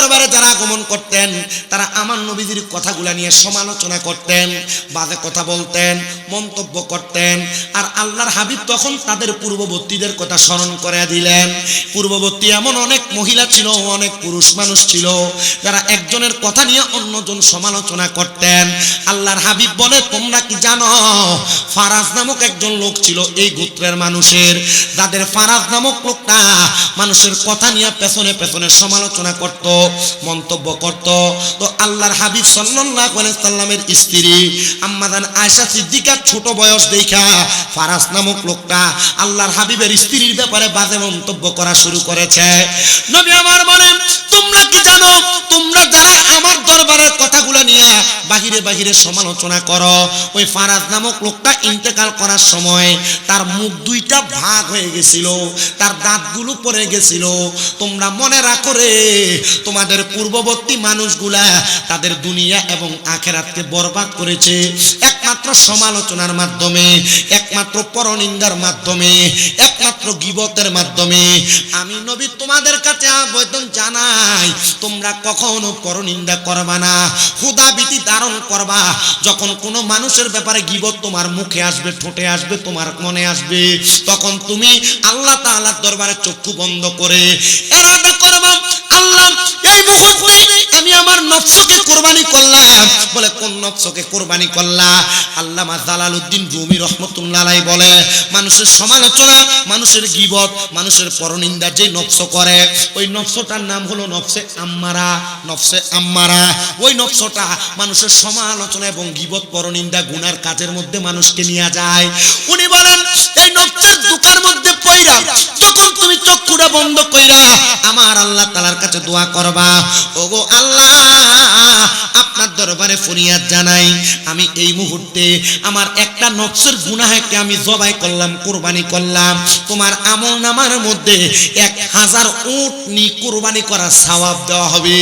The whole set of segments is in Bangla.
দরবারে যারা আগমন করতেন তারা আমার নবীজির কথাগুলা নিয়ে সমালোচনা করতেন, বাজে কথা বলতেন, মন্তব্য করতেন। আর আল্লাহর হাবিব তখন তাদের পূর্ববর্তীদের কথা স্মরণ করে দিলেন। পূর্ববর্তী এমন অনেক মহিলা ছিল, অনেক পুরুষ মানুষ ছিল যারা একজনের কথা নিয়ে অন্যজন সমালোচনা করতেন। আল্লাহর হাবিব বলে, তোমরা কি জানো ফারাজ নামক একজন লোক ছিল এই গোত্রের মানুষের, যাদের ফারাজ নামক লোকটা মানুষের কথা নিয়ে পেছনে পেছনে সমালোচনা করত, মন্তব্য করত। তো আল্লাহর হাবিব সাল্লাল্লাহু আলাইহি সাল্লামের স্ত্রী আম্মা জান আয়েশা সিদ্দিকার ছোট বয়স দেখা ফারাজ নামক লোকটা আল্লাহর হাবিবের স্ত্রীর ব্যাপারে বাজে মন্তব্য করা শুরু করেছে। নবী আমার বলেন, তোমরা কি জানো, তোমরা যারা আমার দরবারের কথাগুলো নিয়ে বাহিরে বাহিরে সমালোচনা করো, ওই ফারাজ নামক লোকটা ইন্তেকাল করার সময় তার মুখ দুইটা ভাগ হয়ে গেছিল, তার দাঁতগুলো পড়ে গেছিল। তোমরা মনে রাখো রে, তোমাদের পূর্ববর্তী মানুষগুলা তাদের দুনিয়া এবং আখিরাতকে বরবাদ করেছে একমাত্র সমালোচনার মাধ্যমে, একমাত্র পরনিন্দার মাধ্যমে, একমাত্র গীবতের মাধ্যমে। আমি নবী তোমাদের কাছে আবেদন জানাই, তোমরা কখনো পরনিন্দা করবা না, খোদাভীতি ধারণ করবা। যখন কোনো মানুষের ব্যাপারে গীবত তোমার মুখে আসবে, ঠোঁটে আসবে, তোমার মনে আসবে, তখন তুমি আল্লাহ তাআলার দরবারে চক্ষু বন্ধ করে ইরাদা করবা, আল্লাহ এই মুহূর্তে আমি আমার নফসকে কুরবানি করলাম। বলে, কোন নফসকে কুরবানি করলা? আল্লামা জালালউদ্দিন রুমি রহমাতুল্লাহ আলাইহি বলে, মানুষের সমালোচনা, মানুষের গীবত, মানুষের পরনিন্দা যে নফস করে, ওই নফসটার নাম হলো নফসে আম্মারা। নফসে আম্মারা ওই নফসটা মানুষের সমালোচনা এবং গীবত, পরনিন্দা, গুনার কাজের মধ্যে মানুষকে নিয়ে যায়। উনি বলেন, এই নফসের দুকার মধ্যে পইরা যখন তুমি চক্ষুটা বন্ধ কইরা আমার আল্লাহ তাআলার কাছে দোয়া করবা, ওগো আল্লাহ, আপনার দরবারে ফরিয়াদ জানাই, আমি এই মুহূর্তে আমার একটা নফসের গুনাহকে আমি জবাই করলাম, কুরবানি করলাম, তোমার আমলনামার মধ্যে 1000 উটনি কুরবানি করার সওয়াব দেওয়া হবে।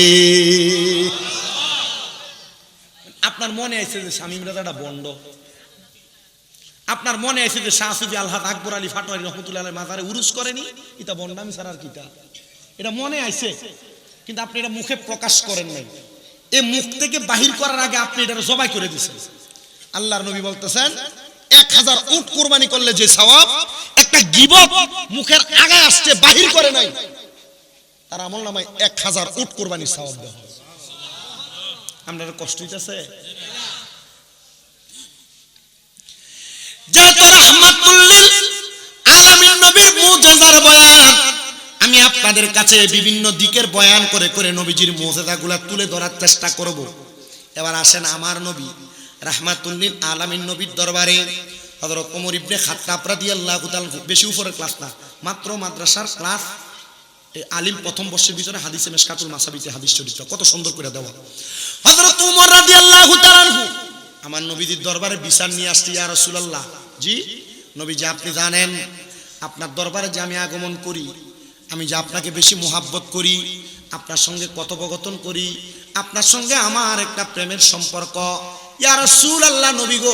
আপনার মনে আছে যে শামীম রাজাটা বন্ড, আপনার মনে আছে যে শাহ সুফি আলহাজ আকবর আলী ফাটোয়ারি রহমতুল্লাহ আলাইহির মাজারে উরুস করেনি, এটা বন্ডামি ছাড়া আর কিটা? এটা মনে আছে, কিন্তু আপনি এটা মুখে প্রকাশ করেন নাই। এই মুখ থেকে বাহির করার আগে আপনি এটা জবাই করে দিয়েছেন। আল্লাহর নবী বলতেছেন, 1000 উট কুরবানি করলে যে সওয়াব, একটা গীবত মুখের আগে আসছে, বাহির করে নাই, তার আমলনামায় 1000 উট কুরবানির সওয়াব দেওয়া হবে। আপনার কষ্ট হইতেছে? যেহেতু রাহমাতুল লিল আলামিন নবীর মুজিজার বয়ান আমি আপনাদের কাছে বিভিন্ন দিকের বয়ান করে করে নবীজির মুজিজাগুলো তুলে ধরার চেষ্টা করব। এবার আসেন আমার নবী রাহমাতুল লিল আলামিন নবীর দরবারে হযরত ওমর ইবনে খাত্তাব রাদিয়াল্লাহু তাআলা, বেশি উপরের ক্লাস না, মাত্র মাদ্রাসার ক্লাস, আলিম প্রথম বর্ষের ভিতরে হাদিসে মিশকাতুল মাসাবিতে হাদিস শরীফটা কত সুন্দর করে দেওয়া। হযরত ওমর রাদিয়াল্লাহু তাআলা আমার নবীজির দরবারে বিচার নিয়ে আসছে, ইয়া রাসূলুল্লাহ, জি নবীজি, আপনি জানেন আপনার দরবারে যে আমি আগমন করি, আমি যে আপনাকে বেশি মুহাব্বত করি, আপনার সঙ্গে কথোপকথন করি, আপনার সঙ্গে আমার একটা প্রেমের সম্পর্ক। ইয়া রাসূলুল্লাহ, নবী গো,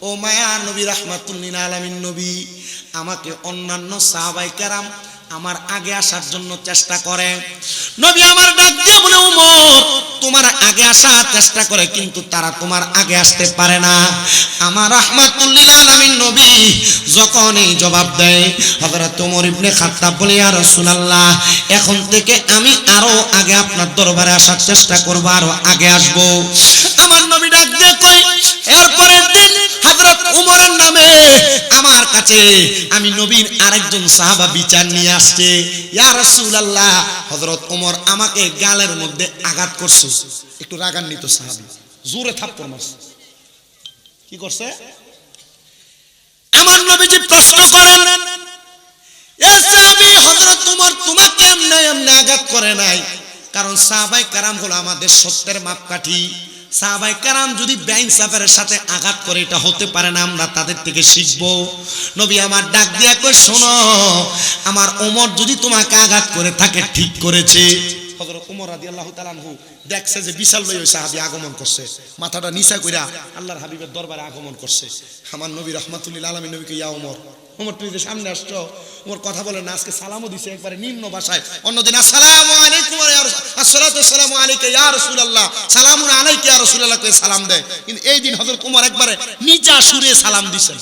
ও মায়ার নবী, রাহমাতুল লিল আলামিন নবী, আমাকে অন্যান্য সাহাবায়ে কেরাম আমার আগে আসার জন্য চেষ্টা করে। নবী আমার ডাক দিয়ে বলে, ওমর, তোমার আগে আসার চেষ্টা করে, কিন্তু তারা তোমার আগে আসতে পারে না। আমার রাহমাতুল লিল আলামিন নবী যখন এই জবাব দেয়, হযরত ওমর ইবনে খাত্তাব বলে, ইয়া রাসূলুল্লাহ, এখন থেকে আমি আরো আগে আপনার দরবারে আসার চেষ্টা করব, আরো আগে আসব। আমার নবী ডাক দিয়ে কই, এরপরের দিন হযরত ওমরের নামে আমার কাছে আমি নবীর আরেকজন সাহাবা বিচার নিয়ে আসছে। ইয়া রাসূলুল্লাহ, হযরত ওমর আমাকে গালের মধ্যে আঘাত করছে। একটু রাগান্বিত সাহাবী, জোরে থাপ্পড় মারছে। কি করছে? আমার নবীজি প্রশ্ন করেন, এ সাহাবী, হযরত ওমর তোমাকে এমনি এমনি আঘাত করে নাই, কারণ সাহাবায়ে কেরাম হলো আমাদের সত্যের মাপকাঠি। সাহাবায়ে কেরাম যদি বেইনসাফের সাথে আঘাত করে, এটা হতে পারে না, আমরা তাদের থেকে শিখবো। নবী আমার ডাক দিয়া কই, শোনো, আমার ওমর যদি তোমাকে আঘাত করে থাকে, ঠিক করেছে। হযরত ওমর রাদিয়াল্লাহু তাআলা আনহু দেখছে যে বিশাল লই ওই সাহাবী আগমন করছে, মাথাটা নিচা কইরা আল্লাহর হাবিবের দরবারে আগমন করছে। আমার নবী রাহমাতুল লিল আলামিন নবীকে, ইয়া ওমর, ওমর তুমি যে সামনে আসছো, ওমর কথা বলে না, আজকে সালামও দিছে একবারে নিম্ন ভাষায়, অন্যদিন আসসালামু আলাইকুম ওয়া রাহমাতুল্লাহ, আসসালাতু ওয়াসসালামু আলাইকা ইয়া রাসূলুল্লাহ, সালামুন আলাইকা ইয়া রাসূলুল্লাহ কয়ে সালাম দেয়। কিন্তু এই দিন হযরত ওমর একবারে নিচা সুরে সালাম দিয়েছেন।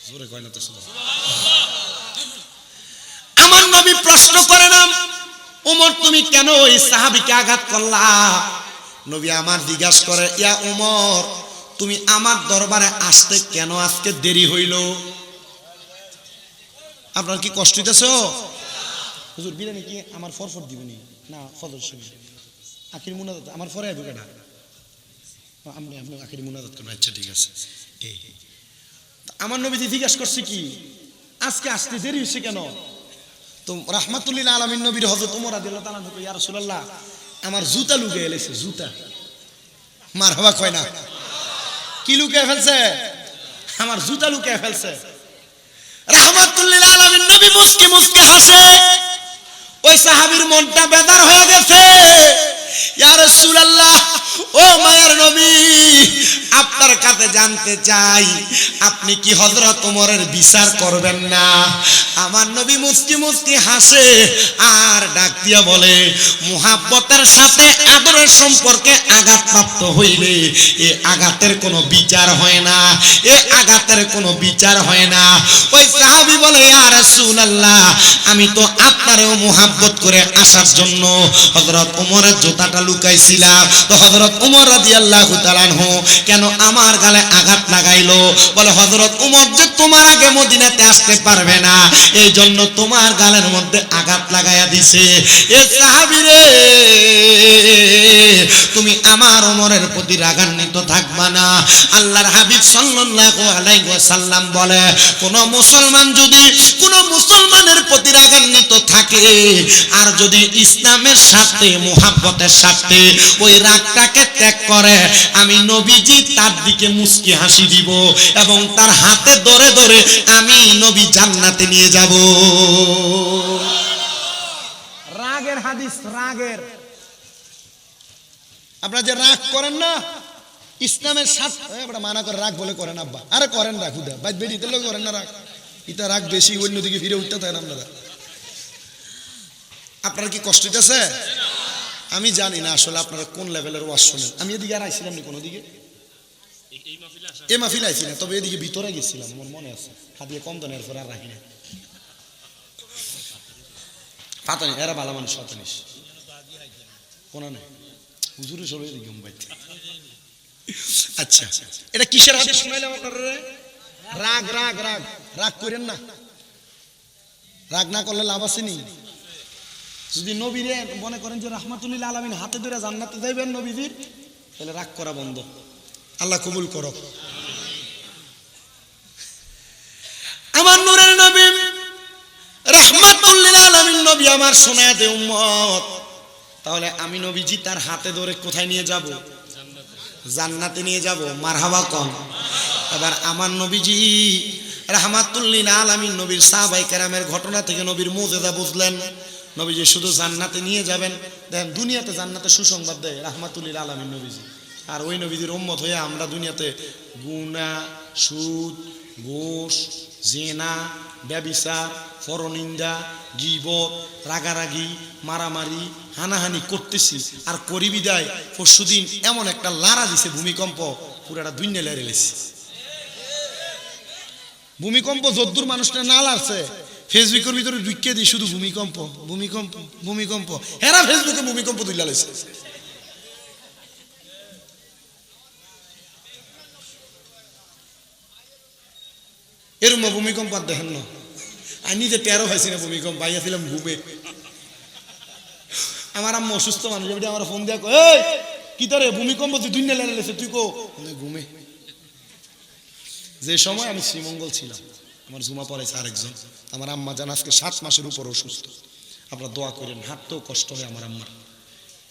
জোরে কয় না তো সুবহানাল্লাহ। আমার নবী প্রশ্ন করে না, ওমর তুমি কেন ওই সাহাবীকে আঘাত করলা? নবী আমার জিজ্ঞাসা করে, ইয়া ওমর তুমি আমার দরবারে আসতে কেন আজকে দেরি হইল? আপনার কি কষ্ট হইতেছে? হুজুর বিরিয়ানি কি আমার ফরফর দিবেনি না ফজর শুনি আখির মুনাজাত আমার পরে আইব কেডা? আমরা আপনি আখির মুনাজাত করবেন। আচ্ছা ঠিক আছে। এই আমার নবীজি জিজ্ঞাসা করছে কি আজকে আসতে দেরি হইছে কেন? তো রাহমাতুল লিল আলামিন নবীর হযরত ওমর রাদিয়াল্লাহু তাআলা কয়, ইয়া রাসূলুল্লাহ আমার জুতা লুকিয়ে এলেছে। জুতা মারহাবা কয় না? কি লুকিয়ে ফেলছে? আমার জুতা লুকিয়ে ফেলছে। রাহমাতুল লিল আলামিন নবী মুস্কি মুস্কি হাসে। ওই সাহাবীর মনটা বেদার হয়ে গেছে। ইয়া রাসূলুল্লাহ, ও মায়ের নবী আপনার কাছে জানতে চাই আপনি কি হযরত ওমরের বিচার করবেন না? আমার নবী মুস্কি মুস্কি হাসে আর ডাক দিয়া বলে, মুহাব্বতের সাথে আদরের সম্পর্কে আঘাতপ্রাপ্ত হইলে এই আঘাতের কোনো বিচার হয় না, এই আঘাতের কোনো বিচার হয় না। ওই সাহাবী বলে, ইয়া রাসূলুল্লাহ আমি তো আপনারেও মুহাব্বত করে আসার জন্য হযরত ওমরের জুতাটা লুকাইছিলাম। তো হযরত ওমর রাদিয়াল্লাহু তাআলা আনহু কেন আমার গালে আঘাত লাগাইলো? বলে হযরত ওমর যে তোমার আগে মদিনাতে আসতে পারবে না এই জন্য তোমার গালের মধ্যে আঘাত লাগাইয়া দিছে। এ সাহাবী রে তুমি আমার ওমরের প্রতি রাগান্বিত থাকবা না। আল্লাহর হাবিব সাল্লাল্লাহু আলাইহি ওয়াসাল্লাম বলে, কোন মুসলমান যদি কোন মুসলমানের প্রতি রাগান্বিত থাকে আর যদি ইসলামের সাথে মুহাব্বতের সাথে ওই রাগটাকে ত্যাগ করে আমি নবীজি তার দিকে মুস্কি হাসি দিব এবং তার হাতে ধরে ধরে আমি নবী জান্নাতে নিয়ে যাব। রাগের হাদিস, রাগের আপনারা যে রাগ করেন না ইসলামের সাথে মানা করে রাগ বলে করেন আব্বা, আরে করেন রাগ হুদা বাইত বেরিতে লোক করেন না রাগ, এটা রাগ বেশি অন্যদিকে ফিরে উঠতে থাকেন আপনারা। আপনার কি কষ্ট হইতেছে? আমি জানি না আসলে আপনারা কোন লেভেলের ওয়াজ শোনেন। আমি এদিকে আর আইছিলাম না কোনো দিকে, এই মাহফিল আইছি না, তবে এদিকে ভিতরে গেছিলাম আমার মনে আছে। হাতিয়ে কম তো এরপর আর রাখি না পাতানি এরা ভালো মানুষ পাতানিস কোনা নেই হুজুরে চলে এদিকে মুম্বাইতে। আচ্ছা এটা কিসের হাদিস শুনাইলাম আপনারা? রাগ রাগ রাগ রাগ করেন না, রাগ না করলে লাভ আছে নি? যদি নবীরে মনে করেন যে রাহমাতুল লিল আলামিন হাতে ধরে জান্নাতে যাইবেন নবীজির, তাহলে রাগ করা বন্ধ। আল্লাহ কবুল করো। আমার নূরের নবী রাহমাতুল লিল আলামিন নবী আমার শোনায় দে উম্মত, তাহলে আমি নবীজি তার হাতে ধরে কোথায় নিয়ে যাব? জান্নাতে নিয়ে যাব। মারহাবা কম। এবার আমার নবীজি রাহমাতুল লিল আলামিন নবীর সাহাবায়ে কেরামের ঘটনা থেকে নবীর মুজিজা বুঝলেন। নবীজি শুধু জান্নাতে নিয়ে যাবেন, দেখেন দুনিয়াতে জান্নাতে সুসংবাদ দেয় রাহমাতুল লিল আলামিন নবীজি। আর ওই নবীজির উম্মত হয়ে আমরা দুনিয়াতে গুনাহ, সুদ, ঘুষ, জিনা, ব্যভিচার, পরনিন্দা, গীবত, রাগারাগি, মারামারি, হানাহানি করতেছি। আর করি বিদায় পরশুদিন এমন একটা লারা দিছে ভূমিকম্প, পুরাটা দুনিয়া লেড়ে লেছে। ভূমিকম্প যদ্দূর মানুষটা না লাড়ছে, ফেসবুকের ভিতরে ঢুকিয়ে দিই শুধু ভূমিকম্প ভূমিকম্প ভূমিকম্প, হেরা ফেসবুকে ভূমিকম্প তুলে লেছে। এরম ভূমিকম্প আর দেখেন না। আমি নিজে 13 হয়েছি না ভূমিকম্প, পাইয়াছিলাম ঘুমে। আমার আম্মা অসুস্থ মানুষ, আমার ফোন দিয়া কয় এই কি তোরে ভূমিকম্প তুই দুনিয়া লেড়ে লেছে, তুই কো ঘুমে। যে সময় আমি শ্রীমঙ্গল ছিলাম, আমার জুমা পড়াইছে আরেকজন, আমার আম্মা জান আজকে 7 মাসের উপর অসুস্থ। আপনারা দোয়া করেন, হাঁটতেও কষ্ট হয় আমার আম্মার।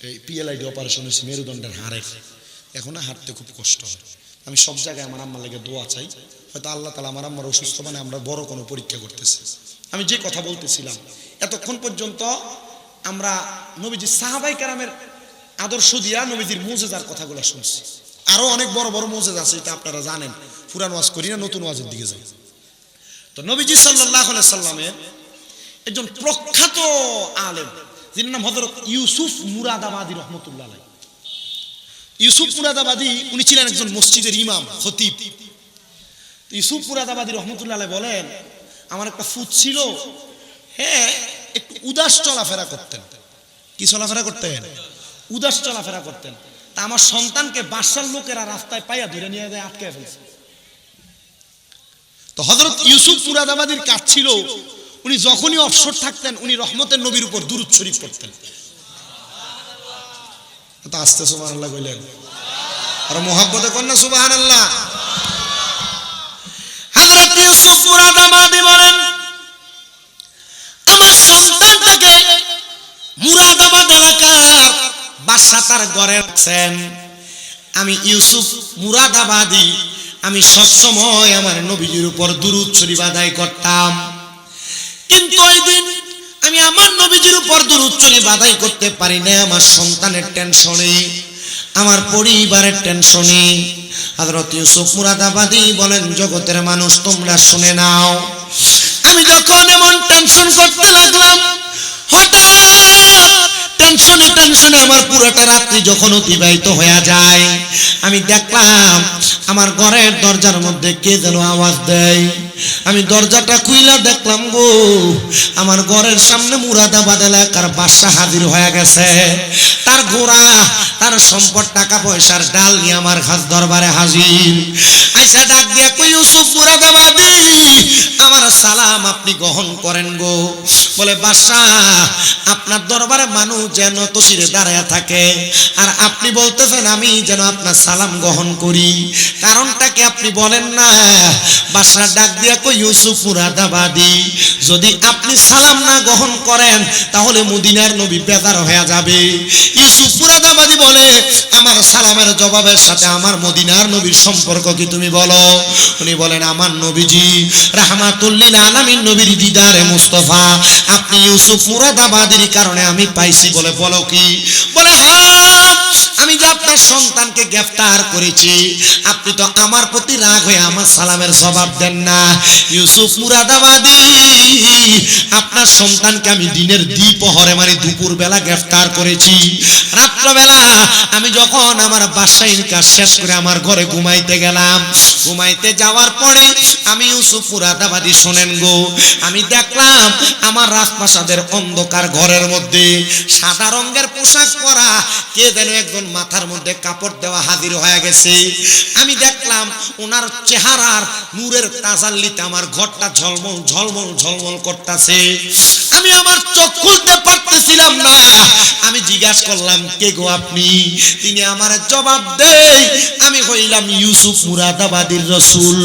এই পিএলআইডি অপারেশন হয়েছে মেরুদণ্ডের হাড়ের, এখন হাঁটতে খুব কষ্ট হয়। আমি সব জায়গায় আমার আম্মার লেগে দোয়া চাই, হয়তো আল্লাহ তাআলা আমার আম্মার অসুস্থ মানে আমরা বড় কোনো পরীক্ষা করতেছি। আমি যে কথা বলতেছিলাম এতক্ষণ পর্যন্ত আমরা নবীজি সাহাবায়ে কেরামের আদর্শ দিয়া নবীজির মুজিজার কথাগুলো শুনছি। আরো অনেক বড় বড় মুজিজা আছে, এটা আপনারা জানেন। পুরান ওয়াজ করি না, নতুন ওয়াজের দিকে যাই। তো নবীজি সাল্লাল্লাহু আলাইহি সাল্লামের একজন প্রখ্যাত আলেম, যিনি নাম হযরত ইউসুফ মুরাদাবাদী রহমতুল্লাহ আলাইহি। ইউসুফ মুরাদাবাদী উনি ছিলেন একজন মসজিদের ইমাম, খতিব। ইউসুফ মুরাদাবাদী রহমতুল্লাহ আলাইহি বলেন, আমার একটা ফুত ছিল, হ্যাঁ একটু উদাস চলাফেরা করতেন। কি চলাফেরা করতেন? উদাস চলাফেরা করতেন। তা আমার সন্তানকে বাদশার লোকেরা রাস্তায় পাইয়া ধরে নিয়ে যায়, আটকায় ফেলছে। তো হযরত ইউসুফ মুরাদাবাদীর কাজ ছিল, উনি যখনই অবসর থাকতেন উনি রহমতের নবীর উপর দুরূদ শরীফ পড়তেন। তো আস্তে সুবহানাল্লাহ কইলেন, আর মুহাব্বতে কোন না সুবহানাল্লাহ। হযরত ইউসুফ মুরাদাবাদী বলেন, আমার সন্তানটাকে মুরাদাবাদ এলাকার বাদশা তার ঘরে রাখছেন। আমি ইউসুফ মুরাদাবাদী আমি সবসময় আমার নবীজির উপর দুরূদ শরীফ আদায় করতাম, কিন্তু ওই দিন আমি আমার নবীজির উপর দুরূদ শরীফ আদায় করতে পারি না, আমার সন্তানের টেনশনে, আমার পরিবারের টেনশনে। হযরত ইউসুফ মুরাদাবাদী বলেন, জগতের মানুষ তোমরা শুনে নাও, আমি যখন এমন টেনশন করতে লাগলাম, হঠাৎ টেনশনে টেনশনে আমার পুরোটা রাত্রি যখন অতিবাহিত হয়ে যায়, আমি দেখলাম আমার ঘরের দরজার মধ্যে কে যেন আওয়াজ দেয়। আমি দরজাটা খুইলা দেখলাম গো, আমার ঘরের সামনে মুরাদাবাদ এলাকার বাদশা হাজির হয়ে গেছে। তার ঘোড়া, তার সম্পদ, টাকা পয়সার ডাল নিয়ে আমার খাস দরবারে হাজির। আইসা ডাক দিয়া কই, ইউসুফ মুরাদাবাদী, আমার সালাম আপনি গ্রহণ করেন গো। বলে, বাদশা আপনার দরবারে মানুষ যেন তসিরে দাঁড়ায় থাকে, আর আপনি বলতেছেন আমি যেন আপনার সালাম গ্রহণ করি, কারণটা কি আপনি বলেন না? বাদশা ডাক দিয়া কই, ইউসুফ মুরাদাবাদী, যদি আপনি সালাম না গ্রহণ করেন তাহলে মদিনার নবী বেজার হয়ে যাবে। ইউসুফ মুরাদাবাদী বলে, আমার সালামের জবাবের সাথে আমার মদিনার নবীর সম্পর্ক কি তুমি বলো? উনি বলেন, আমার নবীজি রাহমাতুল লিল আলামিন নবীর দিদারে মুস্তাফা আপনি ইউসুফ মুরাদাবাদীর কারণে আমি পাইছি। বলে, বলো কি? বলে, হ্যাঁ, আমি যে আপনার সন্তানকে গ্রেফতার করেছি, আপনি তো আমার প্রতি রাগ হয়ে আমার সালামের জবাব দেন না। ইউসুফ মুরাদাবাদী, আপনার সন্তানকে আমি দিনের দ্বিপ্রহরে মানে দুপুর বেলা গ্রেফতার করেছি। রাত্রবেলা আমি যখন আমার বাসায় কাজ শেষ করে আমার ঘরে ঘুমাইতে গেলাম, ঘুমাইতে যাওয়ার পরে আমি ইউসুফ মুরাদাবাদী শোনেন গো, আমি দেখলাম আমার রাজপ্রাসাদের অন্ধকার ঘরের মধ্যে সাদা রঙের পোশাক পরা কে যেন একজন মাথার মধ্যে কাপড় দেওয়া হাজির হয়ে গেছে। আমি দেখলাম ওনার চেহারার নূরের তাজাল্লিতে আমার ঘরটা ঝলমল ঝলমল ঝলমল করতেছে। আমি আমার চোখ খুলতে পারতেছিলাম না। আমি জিজ্ঞাসা করলাম, কে গো আপনি? তিনি আমার জবাব দেয়, আমি হইলাম ইউসুফ মুরাদাবাদীর রাসূল,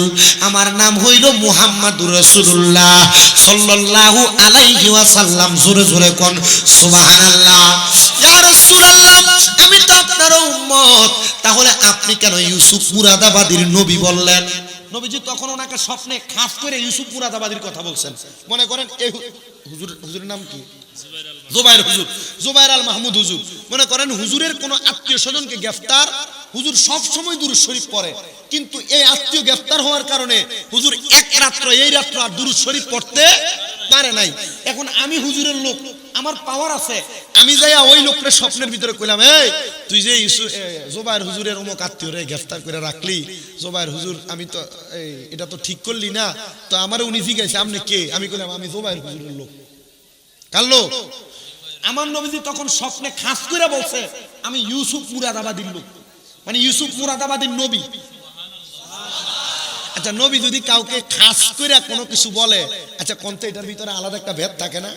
আমার নাম হইল মুহাম্মাদুর রাসূলুল্লাহ সাল্লাল্লাহু আলাইহি ওয়াসাল্লাম। জোরে জোরে কোন সুবহানাল্লাহ। ইয়া রাসূলুল্লাহ, আমি তো আপনার উম্মত, তাহলে আপনি কেন ইউসুফ মুরাদাবাদীর নবী বললেন? নবীজি তখন ওনাকে স্বপ্নে খাস করে ইউসুফ মুরাদাবাদীর কথা বলছেন। মনে করেন এই হুজুরের নাম কি? জুবাইর হুজুর, জুবাইর আল মাহমুদ হুজুর। মনে করেন হুজুরের কোনো আত্মীয় স্বজনকে গ্রেফতার, হুজুর সব সময় দুরূদ শরীফ পড়ে, কিন্তু এই আত্মীয় গ্রেফতার হওয়ার কারণে হুজুর এক রাত্র এই রাত্র আর দুরূদ শরীফ পড়তে পারে নাই। এখন আমি হুজুরের লোক, আমার পাওয়ার আছে, আমি যাইয়া ওই লোকের স্বপ্নের ভিতরে কইলাম, এই তুই যে জুবাইর হুজুরের অমুক আত্মীয়রে গ্রেফতার করে রাখলি, জুবাইর হুজুর আমি তো এটা তো ঠিক করলি না, তো আমার উনি জিজ্ঞাসা আপনি কে? আমি কইলাম আমি জুবাইর হুজুরের লোক। কার লোক? আমার নবীজি তখন স্বপ্নে খাস করে বলছে আমি ইউসুফ মুরাদাবাদীর লোক, মানে ইউসুফ মুরাদাবাদীর নবী। আচ্ছা, নবী যদি কাউকে খাস করে কোনো কিছু বলে, আচ্ছা কোনটা এটার ভিতরে আলাদা একটা ভেদ থাকে না?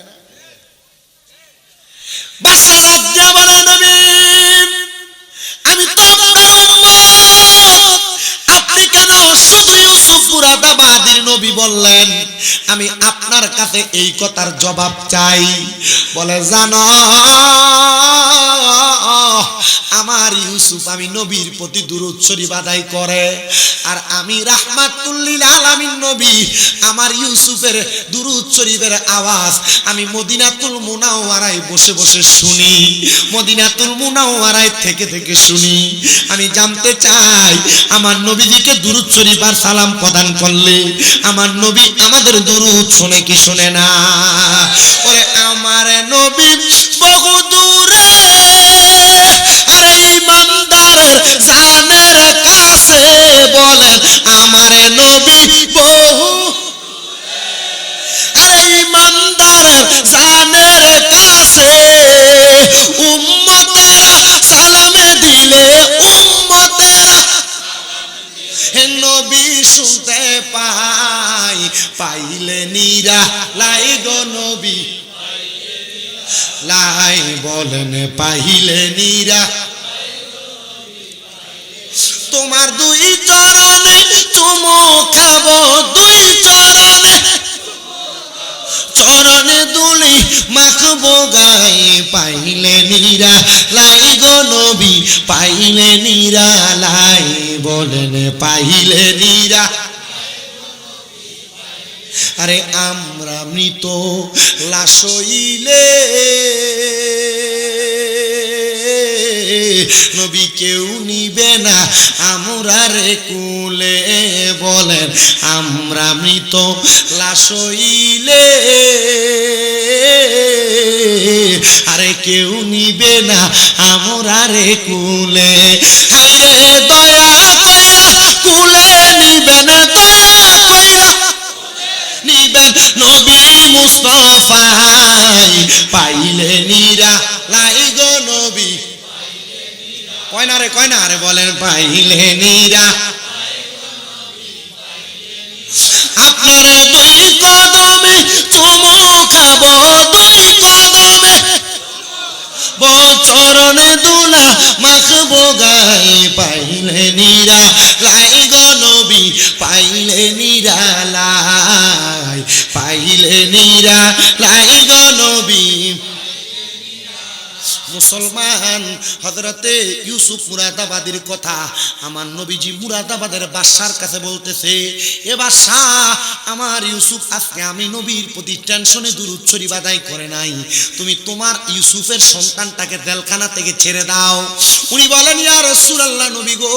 বাদশা ডাক দিয়া বলে, নবী আমি তো আপনার উম্মত, আপনি কেন শুধু ইউসুফ মুরাদাবাদীর নবী বললেন? আমি আপনার কাছে এই কথার জবাব চাই। বলে, জানো আমার ইউসুফ আমি নবীর প্রতি দুরূদ শরীফ আদায় করে, আর আমি রাহমাতুল লিল আলামিন নবী, আমার ইউসুফের দুরূদ শরীফের আওয়াজ আমি মদিনাতুল মুনাওয়ারায় বসে বসে শুনি, মদিনাতুল মুনাওয়ারায় থেকে থেকে শুনি। আমি জানতে চাই আমার নবীজিকে দুরূদ শরীফ আর সালাম প্রদান করলে আমার নবী আমাদের দুরূদ শুনে কি শুনে না? ওরে আমার নবী বহু দূরে, আরে ইমানদারের জানের কাছে বলেন আমার নবী বহু, আরে ইমানদারের জানের কাছে উম্মতেরা সালামে দিলে উম্মতেরা নবী শুনতে পাই, পাইলে নিরা লাই গো নবী লাই বলেন পাইলে নিরা, তোমার দুই চরণে চুমো খাবো, দুই চরণে চরণে দুলি মাখবো গাই, পাইলে নিরা লাই গো নবী পাইলে নিরা লাই বলেন পাইলে নিরা। আরে আমরা মৃত লাশ হইলে নবী কেউ নিবে না আমরা রে কুলে, বলেন আমরা মৃত লাশ হইলে আরে কেউ নিবে না আমরা রে কুলে, হাইরে দয়া কইরা কুলে নিবেন, দয়া কইরা নিবেন নবী মুস্তাফাই, পাইলে নিরা লাই গো নবী, কয় না রে বলেন পাইলে নিরা। আপনার দুই কদমে চুমো খাবো, দুই কদমে চরণে দুলা মাখবো গাই, পাইলে নিরা লাই গো নবী পাইলে নিরা লাই, পাইলে নিরা লাই গো নবী। মুসলমান হযরতে ইউসুফ মুরাদাবাদীর কথা আমার নবীজি মুরাদাবাদের বাদশার কাছে বলতেছে, এ বাদশা আমার ইউসুফ আজকে আমি নবীর প্রতি টেনশনে দুরূদ শরীফ আদায় করে নাই, তুমি তোমার ইউসুফের সন্তানটাকে জেলখানা থেকে ছেড়ে দাও। উনি বলেন ইয়া রাসূলুল্লাহ নবী গো,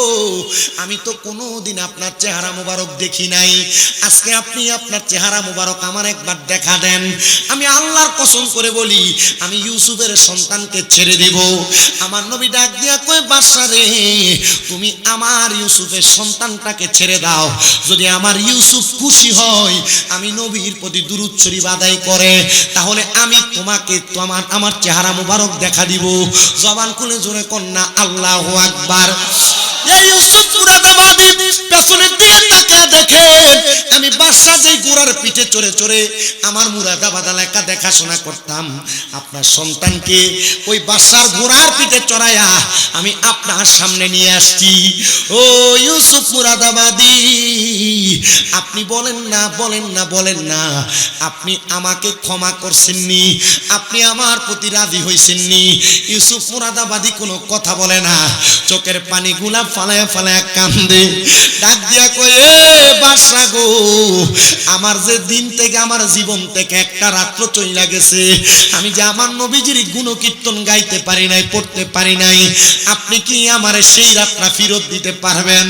আমি তো কোনোদিন আপনার চেহারা মোবারক দেখি নাই, আজকে আপনি আপনার চেহারা মোবারক আমার একবার দেখা দেন, আমি আল্লাহর কসম করে বলি আমি ইউসুফের সন্তানকে ছেড়ে দেব। আমার নবী ডাক দিয়া কয় বাদশা রে, তুমি আমার ইউসুফের সন্তানটাকে ছেড়ে দাও, যদি আমার ইউসুফ খুশি হয় আমি নবীর প্রতি দুরূদ শরীফ আদায় করে, তাহলে আমি তোমাকে তো আমার চেহারা মোবারক দেখা দিব। জবান খুলে জোরে কন্যা আল্লাহু আকবার। এই ইউসুফ মুরাদাবাদী পেছনের দিকে তাকিয়ে দেখেন, আমি বাদশা যেই ঘোড়ার পিঠে চড়ে চড়ে আমার মুরাদাবাদ এলাকা দেখাশোনা করতাম, আপনার সন্তানকে ওই বাদশার ঘোড়ার পিঠে চড়াইয়া আমি আপনার সামনে নিয়ে আসছি। ও ইউসুফ মুরাদাবাদী, আপনি বলেন না বলেন না বলেন না, আপনি আমাকে ক্ষমা করছেননি, আপনি আমার প্রতি রাজি হয়েছেননি। ইউসুফ মুরাদাবাদী কোনো কথা বলে না, চোখের পানিগুলা ফালায়া ফালায়া কান্দে, ডাক দিয়া কয়ে বাদশা গো, আমার যে দিন থেকে আমার জীবন থেকে একটা রাত্র চইলা গেছে, আমি যে আমার নবীজির গুণকীর্তন গাইতে পারি নাই, পড়তে পারি নাই, আপনি কি আমারে সেই রাতটা ফেরত দিতে পারবেন?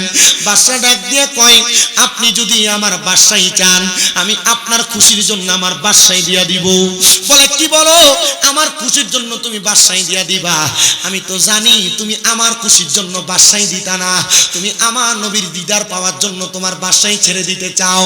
বাদশা ডাক দিয়া কয়, আপনি যদি আমার বাদশাই চান আমি আপনার খুশির জন্য আমার বাদশাই দিয়া দিব। বলে কি বলো, আমার খুশির জন্য তুমি বাদশাই দিয়া দিবা? আমি তো জানি তুমি আমার খুশির জন্য বাদশাই দিতা না, তুমি আমার নবীর দিদার পাওয়ার জন্য তোমার বাদশাই ছেড়ে দিতে চাও।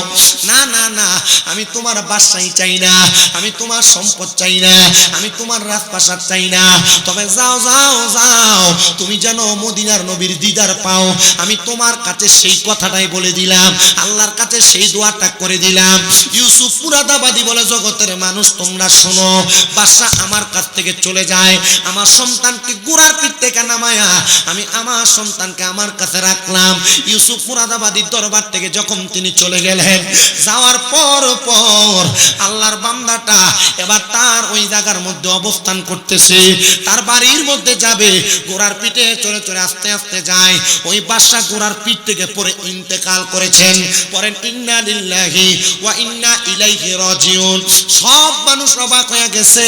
না না না, আমি তোমার বাদশাই চাই না, আমি তোমার সম্পদ চাই না, আমি তোমার রাজপ্রাসাদ চাই না, তবে যাও যাও যাও, তুমি যেন মদিনার নবীর দিদার পাও, আমি তোমার কাছে সেই কথাটাই বলে দিলাম, আল্লাহর কাছে সেই দোয়াটা করে দিলাম। ইউসুফ মুরাদাবাদী বলে, জগতের মানুষ তোমরা শোনো, বাদশা আমার কাছ থেকে চলে যায়, আমার সন্তানকে ঘোড়ার পিঠ থেকে নামায়া আমি আমার সন্তানকে আমার কাছে রাখলাম। ইউসুফ মুরাদাবাদীর দরবার থেকে যখন তিনি চলে গেলেন, যাওয়ার পর পর আল্লাহর বান্দাটা এবার তার ওই জায়গার মধ্যে অবস্থান করতেছে, তার বাড়ির মধ্যে যাবে, ঘোড়ার পিঠে চলে চলে আস্তে আস্তে যায়, ওই বাদশা ঘোড়ার পিঠ থেকে পরে ইন্তেকাল করেছেন। পরেন ইন্না লিল্লাহি ওয়া ইন্না ইলাইহি রাজিউন। সব মানুষ অবাক হয়ে গেছে,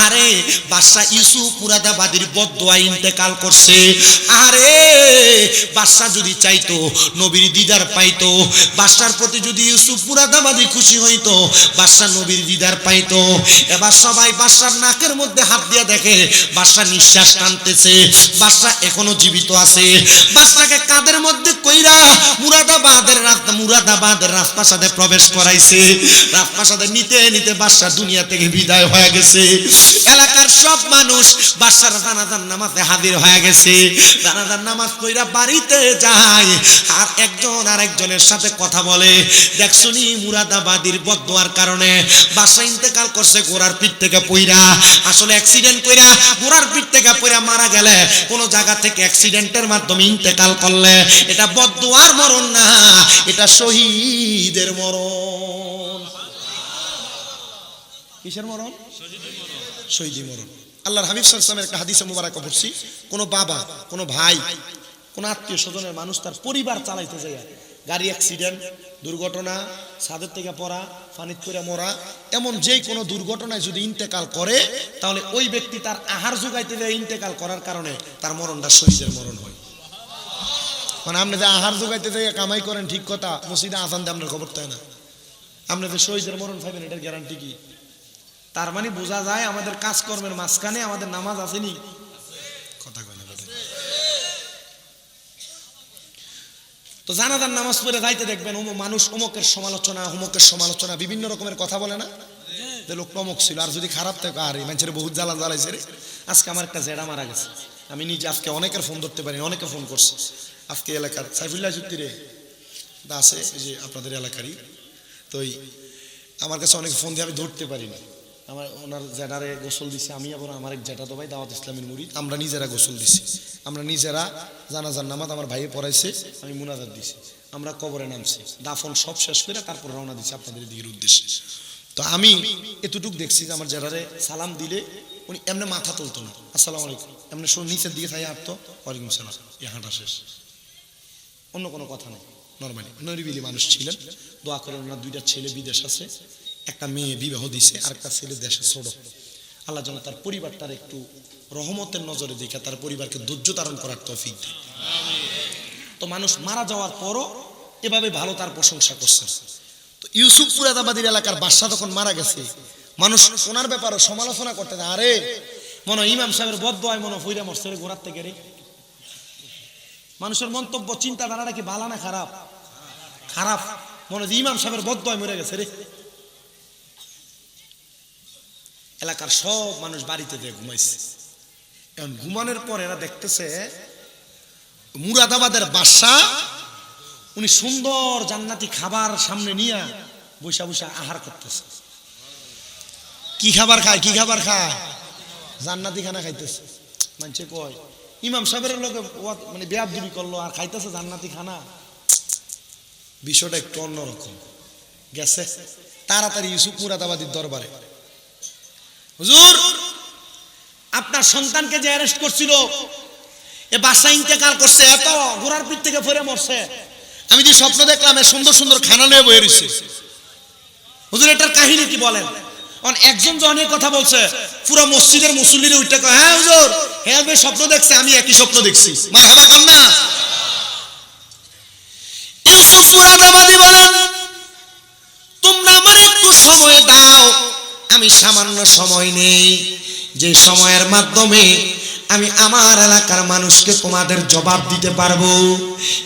আরে বাদশা ইউসুফ মুরাদাবাদীর বদদোয়া ইন্তেকাল করছে, আরে বাদশা যদি চাইতো নবীর দিদার পাইতো, বাদশার প্রতি যদি ইউসুফ মুরাদাবাদী খুশি হইতো, বাদশা নবীর দিদার পাইতো। এবার সবাই বাদশার নাকের মধ্যে হাত দিয়ে দেখে বাদশা নিঃশ্বাস টানতেছে, বাদশা এখনো জীবিত আছে। বাদশাকে কাদের মধ্যে কইরা মুরাদাবাদের রাজপ্রাসাদে প্রবেশ করাইছে। রাজপ্রাসাদে নিতে নিতে বাদশা দুনিয়া থেকে বিদায় হয়ে গেছে। এলাকার সব মানুষ বাদশার জানাজার নামাজে হাজির হয়ে গেছে। জানাজার নামাজ পড়া বাড়িতে যায়, আর একজন আরেকজনের সাথে কথা বলে, দেখছনি মুরাদাবাদীর বদদোয়ার কারণে বাদশা ইন্তেকাল করছে ঘোড়ার পিঠ থেকে পইরা। আসলে অ্যাক্সিডেন্ট কইরা ঘোড়ার পিঠ থেকে পইরা মারা গেলে, কোন জায়গা থেকে অ্যাক্সিডেন্টের মাধ্যমে ইন্তেকাল করলে এটা বদদোয়ার মরণ না, এটা শহীদের মরণ। কিসের মরণ? শহীদের মরণ। আল্লাহর হাবিব সাল্লাল্লাহু আলাইহি ওয়াসাল্লামের একটা হাদিসে মুবারক পড়ছি, কোন বাবা, কোন ভাই, কোন আত্মীয় স্বজনের মানুষ তার পরিবার চালাইতে যায়, গাড়ি অ্যাক্সিডেন্ট, দুর্ঘটনা, ছাদের থেকে পড়া, পানিত করে মরা, এমন যে কোনো দুর্ঘটনায় যদি ইন্তেকাল করে, তাহলে ওই ব্যক্তি তার আহার যোগাইতে যায় ইন্তেকাল করার কারণে তার মরণটা শহীদের মরণ হয়। মানে আপনি যে আহার যোগাইতে যাই কামাই করেন ঠিক কথা, মসজিদে আজান দিয়ে আপনার খবর তাই না, আপনি যে শহীদের মরণ পাইবেন এটার গ্যারান্টি কি? তার মানে বোঝা যায় আমাদের কাজকর্মের মাঝখানে আমাদের নামাজ আসেনি। কথা কয় না কথা। তো জানাজার নামাজ পড়ে যাইতে দেখবেন মানুষ অমুকের সমালোচনা বিভিন্ন রকমের কথা বলে না, যে লোক অমুক ছিল, আর যদি খারাপ থাকে আর মানুষের বহুত জ্বালা জ্বালাইছে রে। আজকে আমার একটা জেডা মারা গেছে, আমি নিজে আজকে অনেকের ফোন ধরতে পারি, অনেকে ফোন করছে। আজকে এলাকার সাইফুল্লাহ যুক্তিরে আছে, এই যে আপনাদের এলাকারই, তো আমার কাছে অনেক ফোন দিয়ে আমি ধরতে পারি না। আমার ওনার জেঠারে গোসল দিছি, আমি আবার আমার এক জেঠা তো ভাই দাওয়াত ইসলামের মুরিদ, আমরা নিজেরা গোসল দিছি, আমরা নিজেরা জানাজার নামাজ আমার ভাইয়ে পড়াইছে, আমি মুনাজাত দিছি, আমরা কবরে নামছি, দাফন সব শেষ করে তারপর রওনা দিছি আপনাদের দিকের উদ্দেশ্যে। তো আমি এতটুক দেখছি যে আমার জেঠারে সালাম দিলে উনি এমনি মাথা তুলতো না, আসসালামু আলাইকুম, এমনি নিচের দিকে থাই হাঁটতো, ওয়ালাইকুম সালাম, এ হাঁটা শেষ, অন্য কোনো কথা নেই। নর্মালি নরিবিলি মানুষ ছিলেন। দোয়া করেন ওনার দুইটা ছেলে বিদেশ আছে, একটা মেয়ে বিবাহ দিছে, আর একটা ছেলে দেশে ছোট। আল্লাহ যেন তার পরিবারটার একটু রহমতের নজরে দেখে তার পরিবারকে ধৈর্য ধারণ করার তৌফিক দেয়। তো মানুষ মারা যাওয়ার পরও এভাবে ভালো তার প্রশংসা করছে। তো ইউসুফ মুরাদাবাদীর এলাকার বাদশা তখন মারা গেছে, মানুষ ওনার ব্যাপারে সমালোচনা করতে যায়, আরে মনে ইমাম সাহেবের বদদোয়ায় মনে ফইরা মরছে রে ঘোড়ার থেকে রে। মানুষের মন্তব্য চিন্তাধারাটা কি ভালো না খারাপ? খারাপ। মনে হয় ইমাম সাহেবের বদদোয়ায় মরে গেছে রে। এলাকার সব মানুষ বাড়িতে দিয়ে ঘুমাইছে। এখন ঘুমানোর পর এরা দেখতেছে মুরাদাবাদের বাদশা উনি সুন্দর জান্নাতি খাবার সামনে নিয়ে বৈশা বৈশা আহার করতেছে। কি খাবার খায়? কি খাবার খায়? জান্নাতি খানা খাইতেছে। মানছে কয় ইমাম সাহেবের লোকে মানে বেয়াদবি করলো আর খাইতেছে জান্নাতি খানা। বিষয়টা একটু অন্যরকম গেছে। তাড়াতাড়ি ইউসুফ মুরাদাবাদীর দরবারে, হুজুর আপনার সন্তানকে যে অ্যারেস্ট করছিল এ বাদশা ইন্তেকাল করছে, এত ঘোড়ার পিঠ থেকে ফিরে মরছে, আমি যে স্বপ্ন দেখলাম এ সুন্দর সুন্দর খানা নিয়ে বয়ে রয়েছে, হুজুর এটার কাহিনী কি বলেন? একজন জনের কথা বলছে, পুরো মসজিদের মুসল্লিরা উঠে কয়, হ্যাঁ হুজুর হ্যাঁ স্বপ্ন দেখছে, আমি একই স্বপ্ন দেখছি। মারহাবা কর না। ইউসুফ মুরাদাবাদী বলেন, তোমরা আমার একটু সময় দাও, আমি সামান্য সময় নেই, যে সময়ের মাধ্যমে আমি আমার এলাকার মানুষকে তোমাদের জবাব দিতে পারবো।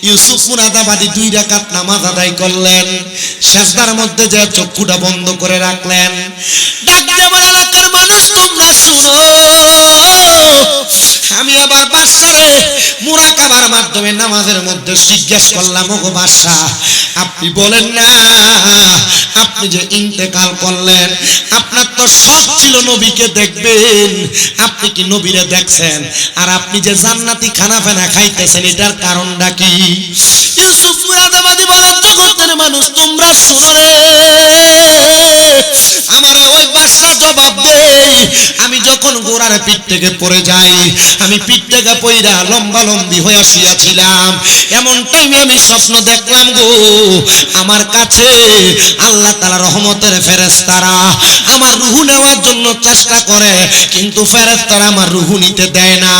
ইউসুফ মুরাদাবাদী 2 রাকাত নামাজ আদায় করলেন, সেজদার মধ্যে যে চক্ষুটা বন্ধ করে রাখলেন, ডাক দিয়ে বলে, এলাকার মানুষ তোমরা শুনো, আমি আবার বাদশারে মুরাকাবার মাধ্যমে নামাজের মধ্যে জিজ্ঞেস করলাম, ওগো বাদশা আপনি বলেন না আপনি যে ইন্তেকাল করলেন আপনার তো শখ ছিল নবীকে দেখবেন, আপনি কি নবীরে দেখছেন? আর আপনি যে জান্নাতি খানা ফেনা খাইতেছেন এটার কারণটা কি? ইউসুফ মুরাদাবাদী বলেন, জগতের মানুষ তোমরা শুনো রে, আমারে ওই ফেরেশতা জবাব দেই, আমি যখন ঘোড়ার পিঠ থেকে পড়ে যাই, আমি পিঠ থেকে পইরা লম্বা লম্বি হয়ে শুয়েছিলাম, এমন টাইমে আমি স্বপ্ন দেখলাম গো, আমার কাছে আল্লাহ তাআলা রহমতের ফেরেশতারা আমার রূহ নেওয়ার জন্য চেষ্টা করে, কিন্তু ফেরেশতারা আমার রূহ নিতে দেয় না।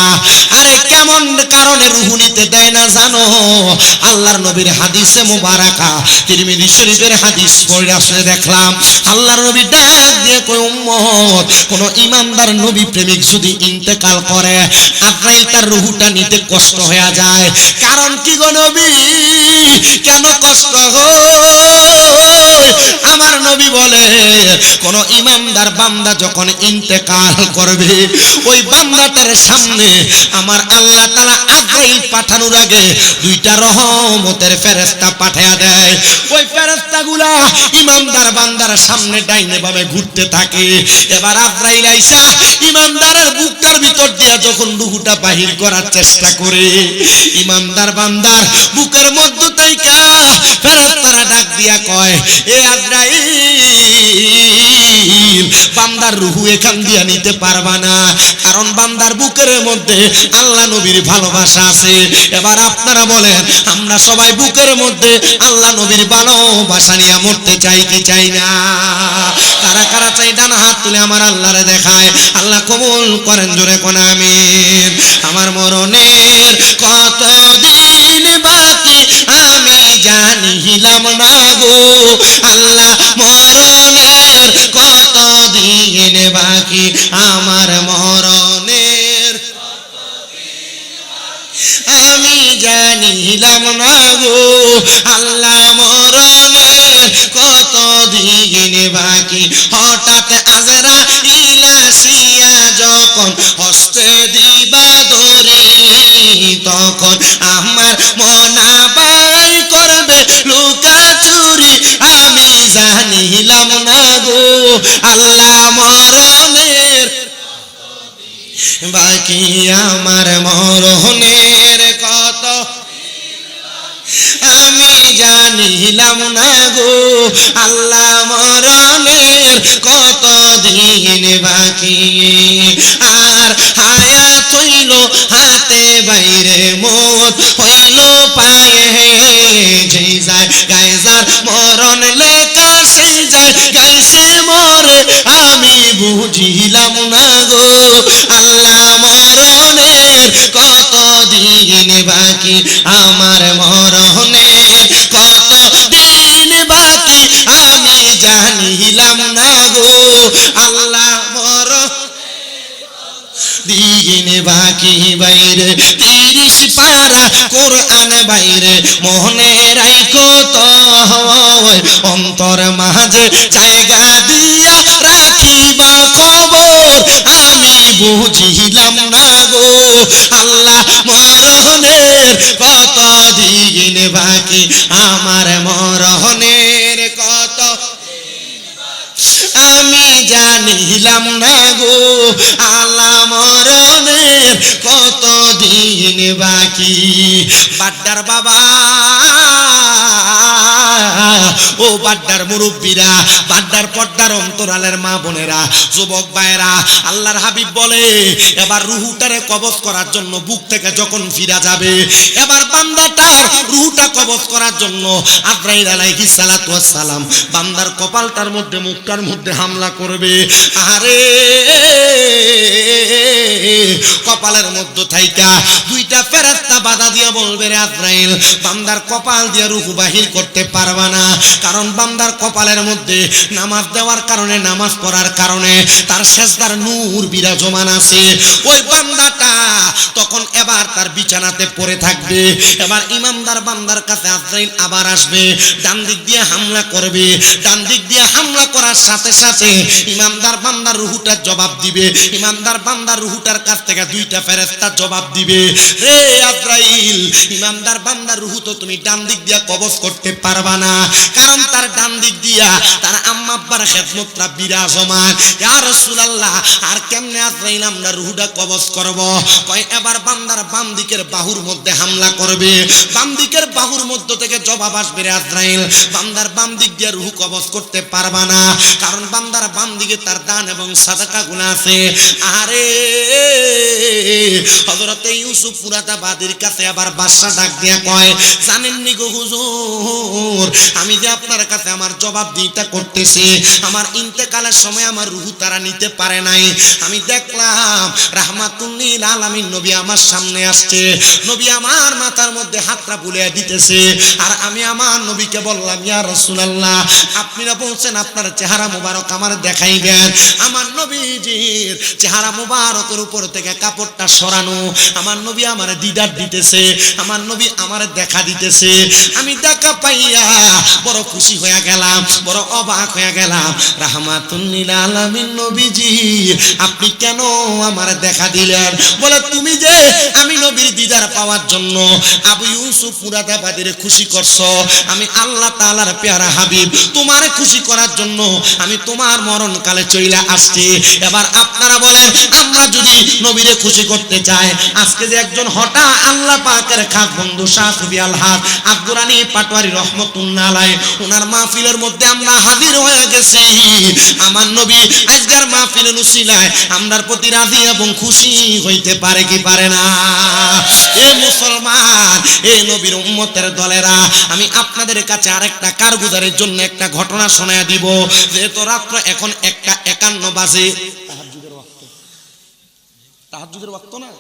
আরে কেমন কারণে রূহ নিতে দেয় না জানো? আল্লাহর নবীর হাদিসে মুবারাকা, তিরমিজি শরীফের হাদিস পড়ে আসলে দেখলাম আল্লাহর নবী ডাক দিয়ে কই, উম্মত, কোন ইমানদার নবী প্রেমিক যদি ইন্তেকাল করে, আজরাইল তার রূহটা নিতে কষ্ট হয়ে যায়। কারণ কি গো নবী, কেন কষ্ট হয়? আমার নবী বলে, কোন ইমানদার বান্দা যখন ইন্তেকাল করবে, ওই বান্দাটার সামনে আমার আল্লাহ তাআলা আজরাইল পাঠানোর আগে দুইটা রহমতের ফেরেশতা পাঠিয়ে দেয়। ওই ফেরেশতাগুলা ইমানদার বান্দার সামনে ডাইনে বামে ঘুরতে থাকে। এবার আজরাইল আইসা ইমানদারের বুকটার ভিতর দিয়া যখন রূহটা বাহির করার চেষ্টা করে, ইমানদার বান্দার বুকের মধ্য থেকে ফেরেশতারা ডাক দিয়া কয়, এ আজরাইল, বান্দার রূহ এখান দিয়া নিতে পারবা না, কারণ বান্দার বুকের মধ্যে আল্লাহ নবীর ভালোবাসা আছে। এবার আপনারা বলেন, আমরা সবাই বুকের মধ্যে আল্লাহ নবীর ভালোবাসা নিয়ে মরতে চাই কি চাই না? কারা কারা চাই ডান হাত তুলে আমার আল্লাহরে দেখায়। আল্লাহ কবুল করেন, জোরে কোন আমিন। আমার মরণের কত দিন বাকি আমি জানিলাম না গো, আল্লাহ মরণের কত দিন বাকি আমার মরণের আমি জানিলাম না গো, আল্লাহ মরণের কত দিন বাকি। হঠাৎ আজরাইল আসিয়া যখন হস্তে দিবা ধরিলে, তখন আমার মনা বাই করবে লুকা চুরি আমি জানিলাম না গো, আল্লাহ মরণের বাকি আমার মরণের কত আমি জানিলাম না গো, আল্লাহ মরণের কত দিন বাকি। আর হায়াত হইল হাতে বাইরে, মত হইল পায়ে, যেই যায় গায়ে যার মরণ লেখা, সেই যায় গাইছে মরে আমি বুঝিলাম না গো, আল্লাহ মরণের কত দিন বাকি আমার মরণের কত দিন বাকি আমি জানিলাম না গো, আল্লাহ মরণ দিন বাকি বাইরে 30 পারা কোরআন বাইরে মনে রাখো তো, অন্তর মাঝে জায়গা দিয়া রাখিবা খবর আমি বুঝিলাম না গো, আল্লাহ মরণের কত দিন বাকি আমার মরণের কত আমি জানিলাম না গো, আল্লাহ মরণের কত দিন বাকি। বাড্ডার বাবা, ও বাড্ডার মুরব্বীরা, বাড্ডার পর্দার অন্তরালের মা বোনেরা, যুবক ভাইরা, আল্লাহর হাবিব বলে, এবার রুহুটারে কবজ করার জন্য বুক থেকে যখন ফিরা যাবে, এবার বান্দাটার রুহুটা কবজ করার জন্য আজরাইল আলাইহিস সালাতু ওয়াস সালাম বান্দার কপালটার মধ্যে, মুখটার মধ্যে হামলা করবে। আরে কপালের মধ্যে থাইকা দুইটা ফেরেশতা বাধা দিয়া বলবে, রে আজরাইল, বান্দার কপাল দিয়ে রূহ বাহির করতে পারবা না, কারণ বান্দার কপালের মধ্যে নামাজ দেওয়ার কারণে, নামাজ পড়ার কারণে তার সেজদার নূর বিরাজমান আছে। ওই বান্দাটা তখন এবার তার বিছানাতে পড়ে থাকবে। এবার ইমানদার বান্দার কাছে আজরাইল আবার আসবে, ডান দিক দিয়ে হামলা করবে। ডান দিক দিয়ে হামলা করার সাথে সাথে ইমানদার বান্দার রূহটার জবাব দিবে। ইমানদার বান্দার রূহটার কাছ থেকে দুইটা ফেরেশতা জবাব দিবে, হে আজরাইল, ইমানদার বান্দার রূহ তো তুমি ডান দিক দিয়া কবজ করতে পারবা না, কারণ তার ডান দিক দিয়া তার আম্মা আব্বার খেদমতটা বিরাজমান। ইয়া রাসূলুল্লাহ, আর কেমনে আজরাইল আমরা রূহটা কবজ করব? কয় এবার বান্দার বাম দিকের বাহুর মধ্যে হামলা করবে, বাম দিকের বাহুর মধ্য থেকে জবাব আসবে, রে আজরাইল, বান্দার বাম দিক দিয়ে রূহ কবজ করতে পারবা না, কারণ বান্দার বাম দিকে তার দান এবং সাদাকা গুনাহ আছে। আরে হযরতে ইউসুফ মুরাদাবাদীর কাছে আবার বাদশা ডাক দিয়া কয়, জানেননি গো হুজুর, আমি যে আপনার কাছে আমার জবাব দিতে করতেছি, আমার ইন্তেকালের সময় আমার রূহ তারা নিতে পারে নাই। আমি দেখলাম রাহমাতুল লিল আলামিন নবী আমার সামনে আসছে, নবী আমার মাথার মধ্যে হাতটা বুলিয়ে দিতেছে, আর আমি আমার নবীকে বললাম, ইয়া রাসূলুল্লাহ, আপনারা বলছেন আপনার চেহারা মোবারক আমার দেখাইবেন। আমার নবীজির চেহারা মোবারকের উপর থেকে কাপড়টা সরানো, আমার নবী আমার দিদার দিতেছে, আমার নবী আমার দেখা দিতেছে। আমি দেখা পাইয়া বড় খুশি হয়ে গেলাম, বড় অবাক হয়ে গেলাম। রাহমাতুল লিল আলামিন নবীজি, আপনি কেন আমার দেখা দিলেন? বলে, তুমি যে আমি নবীর দিদার পাওয়ার জন্য আবু ইউসুফ মুরাদাবাদীর খুশি করছো, আমি আল্লাহ তাআলার পেয়ারা হাবিব তোমার খুশি করার জন্য আমি তোমার মরণকালে চইলা আসছি। এবার আপনারা বলেন, আমরা যদি নবীরে খুশি করতে চাই, আজকে যে একজন হঠাৎ আল্লাহ পাকের খাস বন্ধু শাহ সুফি আল-হক আব্দুরানী পাটোয়ারি রহমাতুল্লাহ আলাইহি ওনার মাহফিলের মধ্যে আমরা হাজির হয়ে গেছি। আমার নবী আজকের মাহফিলের উসিলায় আমরার প্রতি রাজি এবং খুশি হইতে পারে কি পারে না? এ মুসলমান, এ নবীর উম্মতের দলেরা, আমি আপনাদের কাছে আরেকটা কারগুজারের জন্য একটা ঘটনা শোনায় দিব। যেহেতু রাত্র এখন 1:51 বাজে, তাহাজ্জুদের ওয়াক্ত না,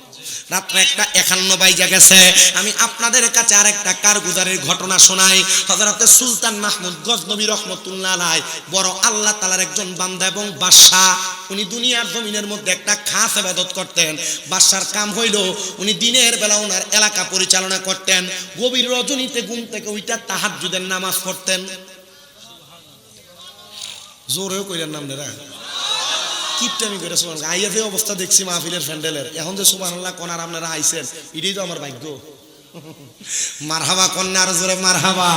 রাত্র 1:51 বাইজা গেছে। আমি আপনাদের কাছে আরেকটা কারগুজারের ঘটনা শোনাই। হযরতে সুলতান মাহমুদ গজনবী রহমাতুল্লাহ আলাইহি বড় আল্লাহ তাআলার একজন বান্দা এবং বাদশা। উনি দুনিয়ার জমিনের মধ্যে একটা খাস ইবাদত করতেন। বাদশার কাম হইল, উনি দিনের বেলা ওনার এলাকা পরিচালনা করতেন, গভীর রজনীতে ঘুম থেকে উইটা তাহাজ্জুদের নামাজ পড়তেন। জোরেও কইলেন নাম রে, কিপটামি করে সুবহানাল্লাহ। আইয়া যে অবস্থা দেখছি মাহফিলের প্যান্ডেলের, এখন যে সুবহানাল্লাহ কোনার আপনারা আইছেন, এটাই তো আমার ভাগ্য। মারহাবা কন্যা, আর জোরে মারহাবা।